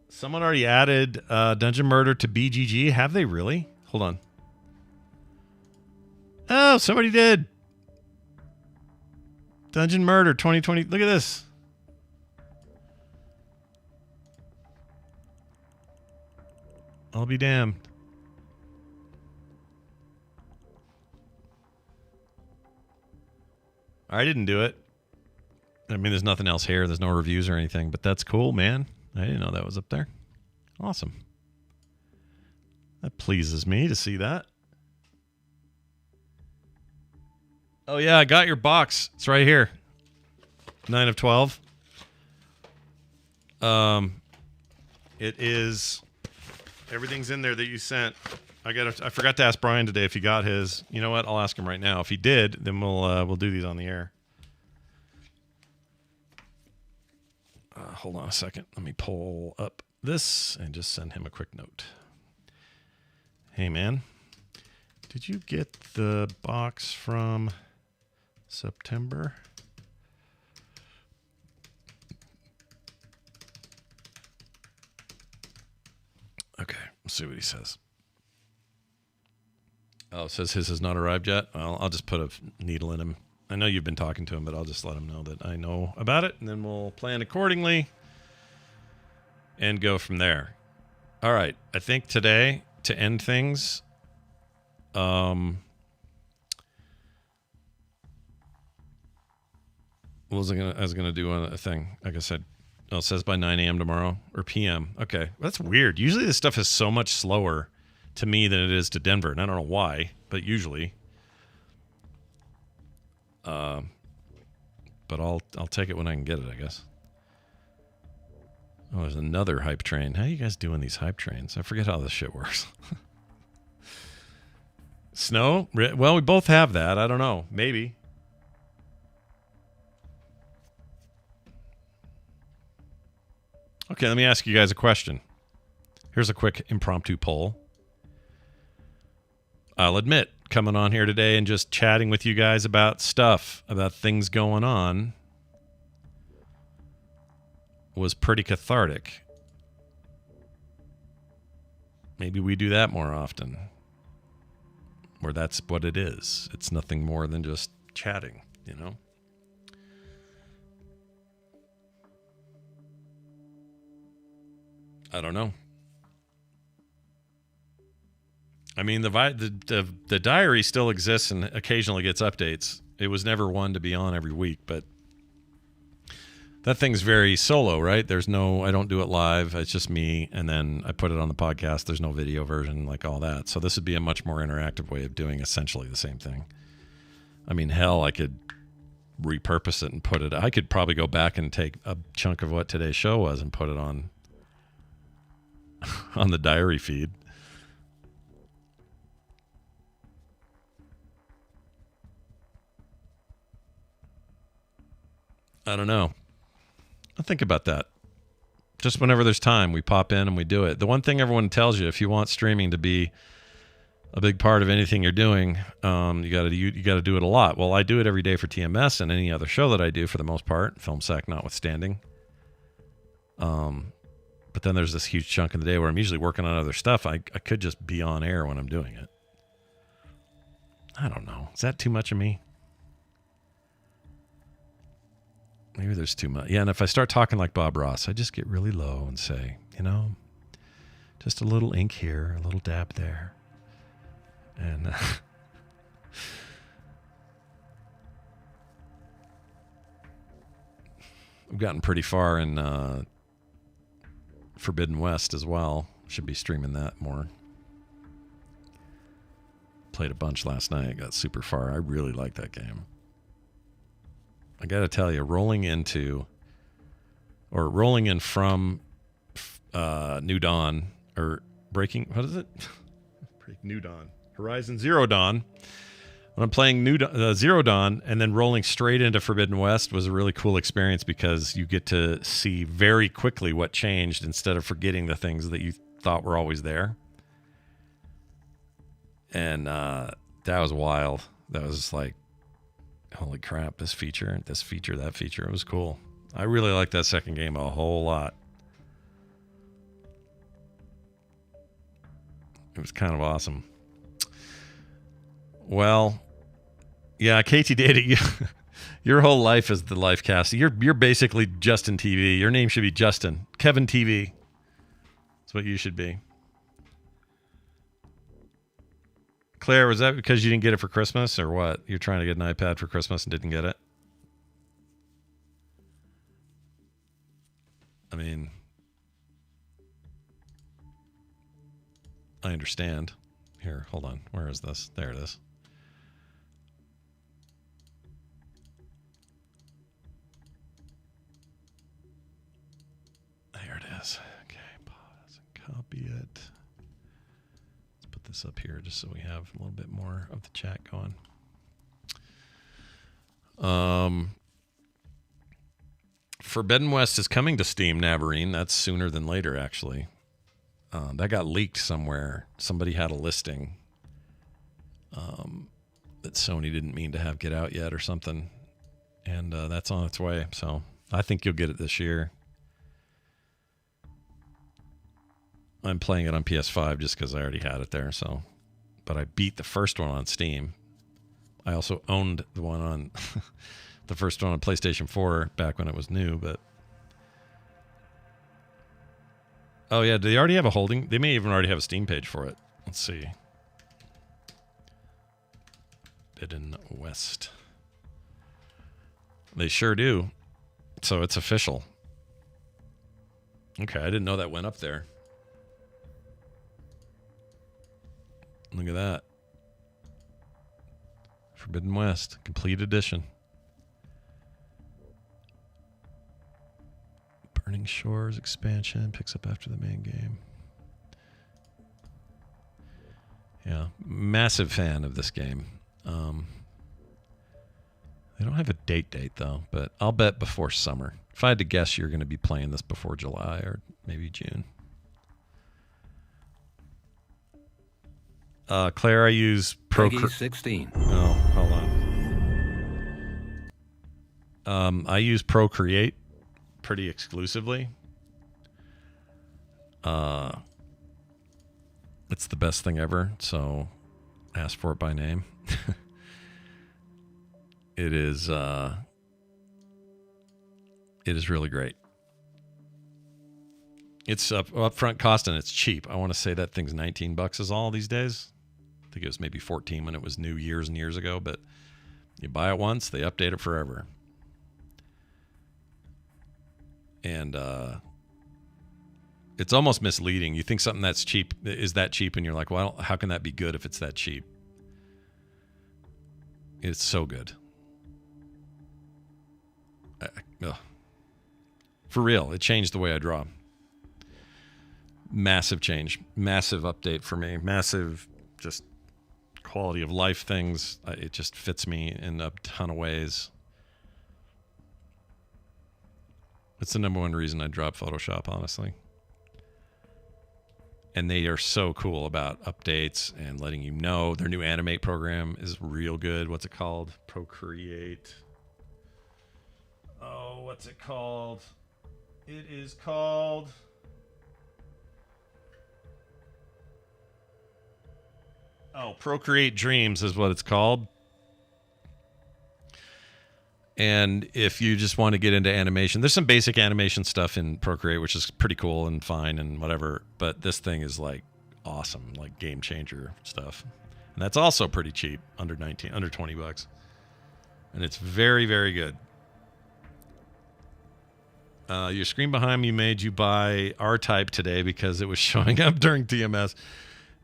S3: Someone already added Dungeon Murder to BGG. Have they really? Hold on. Oh, somebody did. Dungeon Murder 2020. Look at this. I'll be damned. I didn't do it. I mean, there's nothing else here. There's no reviews or anything, but that's cool, man. I didn't know that was up there. Awesome. That pleases me to see that. Oh, yeah, I got your box. It's right here. 9 of 12. It is... Everything's in there that you sent. I forgot to ask Brian today if he got his. You know what? I'll ask him right now. If he did, then we'll do these on the air. Hold on a second. Let me pull up this and just send him a quick note. Hey, man. Did you get the box from September? Okay, let's see what he says. Oh, it says his has not arrived yet. Well, I'll just put a needle in him. I know you've been talking to him, but I'll just let him know that I know about it, and then we'll plan accordingly and go from there. All right, I think today, to end things, I was gonna do a thing. Like I said, it says by 9 a.m. tomorrow or p.m. Okay, that's weird. Usually this stuff is so much slower to me than it is to Denver, and I don't know why, but usually. But I'll take it when I can get it, I guess. Oh, there's another hype train. How are you guys doing these hype trains? I forget how this shit works. Snow? Well, we both have that. I don't know. Maybe. Okay, let me ask you guys a question. Here's a quick impromptu poll. I'll admit, coming on here today and just chatting with you guys about stuff, about things going on, was pretty cathartic. Maybe we do that more often. Or that's what it is. It's nothing more than just chatting, you know? I don't know. I mean, the diary still exists and occasionally gets updates. It was never one to be on every week, but
S1: That thing's very solo, right? I don't do it live. It's just me, and then I put it on the podcast. There's no video version, like all that. So this would be a much more interactive way of doing essentially the same thing. I mean, hell, I could repurpose it and put it. I could probably go back and take a chunk of what today's show was and put it on the diary feed. I don't know. I'll think about that. Just whenever there's time, we pop in and we do it. The one thing everyone tells you, if you want streaming to be a big part of anything you're doing, you got to do it a lot. Well, I do it every day for TMS and any other show that I do for the most part, FilmSack notwithstanding. But then there's this huge chunk of the day where I'm usually working on other stuff. I could just be on air when I'm doing it. I don't know. Is that too much of me? Maybe there's too much. Yeah, and if I start talking like Bob Ross, I just get really low and say, just a little ink here, a little dab there. And I've gotten pretty far in Forbidden West as well. Should be streaming that more. Played a bunch last night. Got super far. I really like that game. I got to tell you, rolling in from New Dawn, or breaking, what is it? New Dawn. Horizon Zero Dawn. When I'm playing Zero Dawn and then rolling straight into Forbidden West was a really cool experience because you get to see very quickly what changed instead of forgetting the things that you thought were always there. And that was wild. That was like, holy crap, this feature, that feature. It was cool. I really like that second game a whole lot. It was kind of awesome. Well, yeah, KT Data, your whole life is the life cast. You're basically Justin TV. Your name should be Justin. Kevin TV. That's what you should be. Claire, was that because you didn't get it for Christmas or what? You're trying to get an iPad for Christmas and didn't get it? I mean, I understand. Here, hold on. Where is this? There it is. There it is. Okay, pause and copy it. This up here just so we have a little bit more of the chat going. Forbidden West is coming to Steam, Navarine. That's sooner than later, actually. That got leaked somewhere. Somebody had a listing that Sony didn't mean to have get out yet or something. And that's on its way. So I think you'll get it this year. I'm playing it on PS5 just because I already had it there. So, but I beat the first one on Steam. I also owned the one on the first one on PlayStation 4 back when it was new. But oh yeah, do they already have a holding? They may even already have a Steam page for it. Let's see. Forbidden West. They sure do. So it's official. Okay, I didn't know that went up there. Look at that. Forbidden West, complete edition. Burning Shores expansion picks up after the main game. Yeah, massive fan of this game. They don't have a date though, but I'll bet before summer. If I had to guess, you're going to be playing this before July or maybe June. Claire, I use
S4: Peggy 16.
S1: Oh, hold on. I use Procreate pretty exclusively. It's the best thing ever, so ask for it by name. It is really great. It's upfront cost and it's cheap. I want to say that thing's $19 is all these days. I think it was maybe 14 when it was new years and years ago, but you buy it once, they update it forever. and it's almost misleading. You think something that's cheap is that cheap, and you're like, well, how can that be good if it's that cheap? It's so good. For real, it changed the way I draw. Massive change, massive update for me, massive just quality of life things. It just fits me in a ton of ways. It's the number one reason I dropped Photoshop, honestly. And they are so cool about updates and letting you know. Their new Animate program is real good. What's it called? Procreate. Oh, what's it called? It is called... Oh, Procreate Dreams is what it's called. And if you just want to get into animation, there's some basic animation stuff in Procreate, which is pretty cool and fine and whatever. But this thing is like awesome, like game changer stuff. And that's also pretty cheap, under $20. And it's very, very good. Your screen behind me made you buy R-Type today because it was showing up during TMS.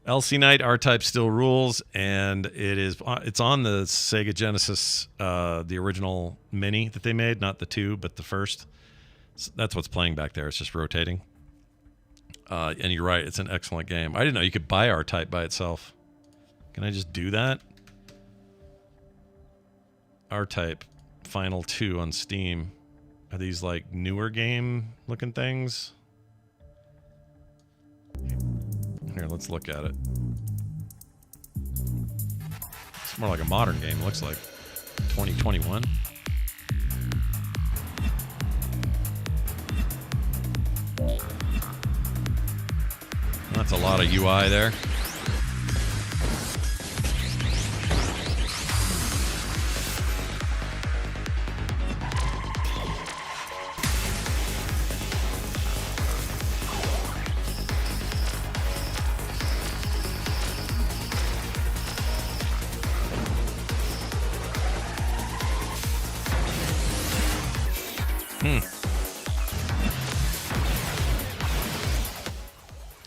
S1: LC Knight R-Type still rules, and it's on the Sega Genesis, the original Mini that they made, not the 2, but the first. So that's what's playing back there. It's just rotating. And you're right, it's an excellent game. I didn't know you could buy R-Type by itself. Can I just do that? R-Type Final 2 on Steam. Are these like newer game looking things? Here, let's look at it. It's more like a modern game, looks like. 2021. That's a lot of UI there.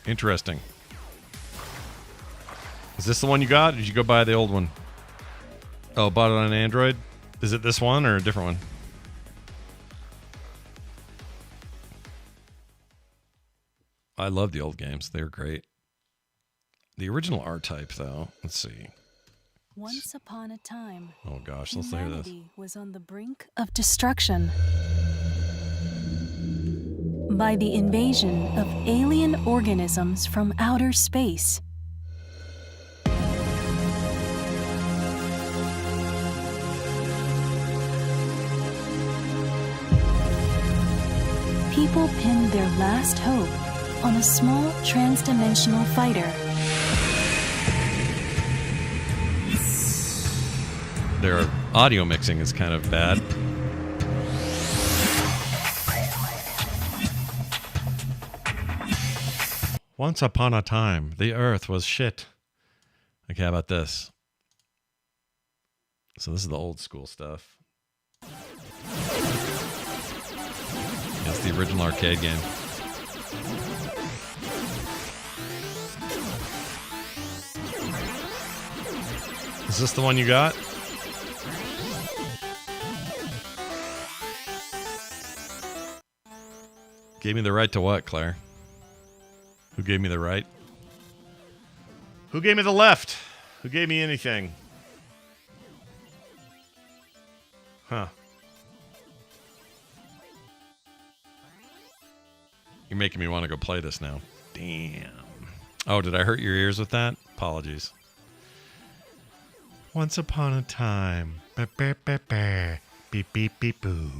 S1: Interesting. Is this the one you got? Or did you go buy the old one? Oh, bought it on Android? Is it this one or a different one? I love the old games. They're great. The original R-Type, though. Let's see.
S4: Once upon a time,
S1: oh gosh, let's hear this.
S4: Humanity was on the brink of destruction by the invasion of alien organisms from outer space. People pinned their last hope on a small trans-dimensional fighter.
S1: Their audio mixing is kind of bad. Once upon a time, the Earth was shit. Okay, how about this? So this is the old school stuff. That's the original arcade game. Is this the one you got? Gave me the right to what, Claire? Who gave me the right?
S3: Who gave me the left? Who gave me anything? Huh.
S1: You're making me want to go play this now. Damn. Oh, did I hurt your ears with that? Apologies. Once upon a time. Beep, beep, beep, boo.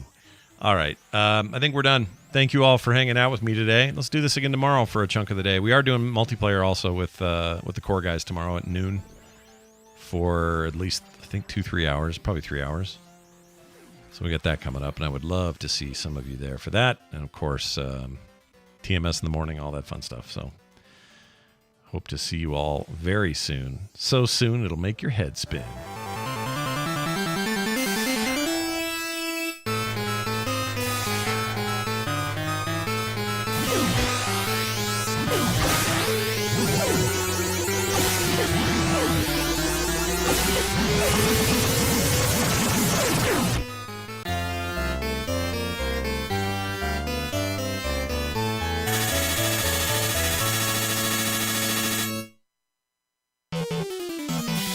S1: All right. I think we're done. Thank you all for hanging out with me today. Let's do this again tomorrow for a chunk of the day. We are doing multiplayer also with the core guys tomorrow at noon for at least, I think, 2-3 hours, probably 3 hours. So we got that coming up, and I would love to see some of you there for that. And, of course, TMS in the morning, all that fun stuff. So hope to see you all very soon. So soon it'll make your head spin.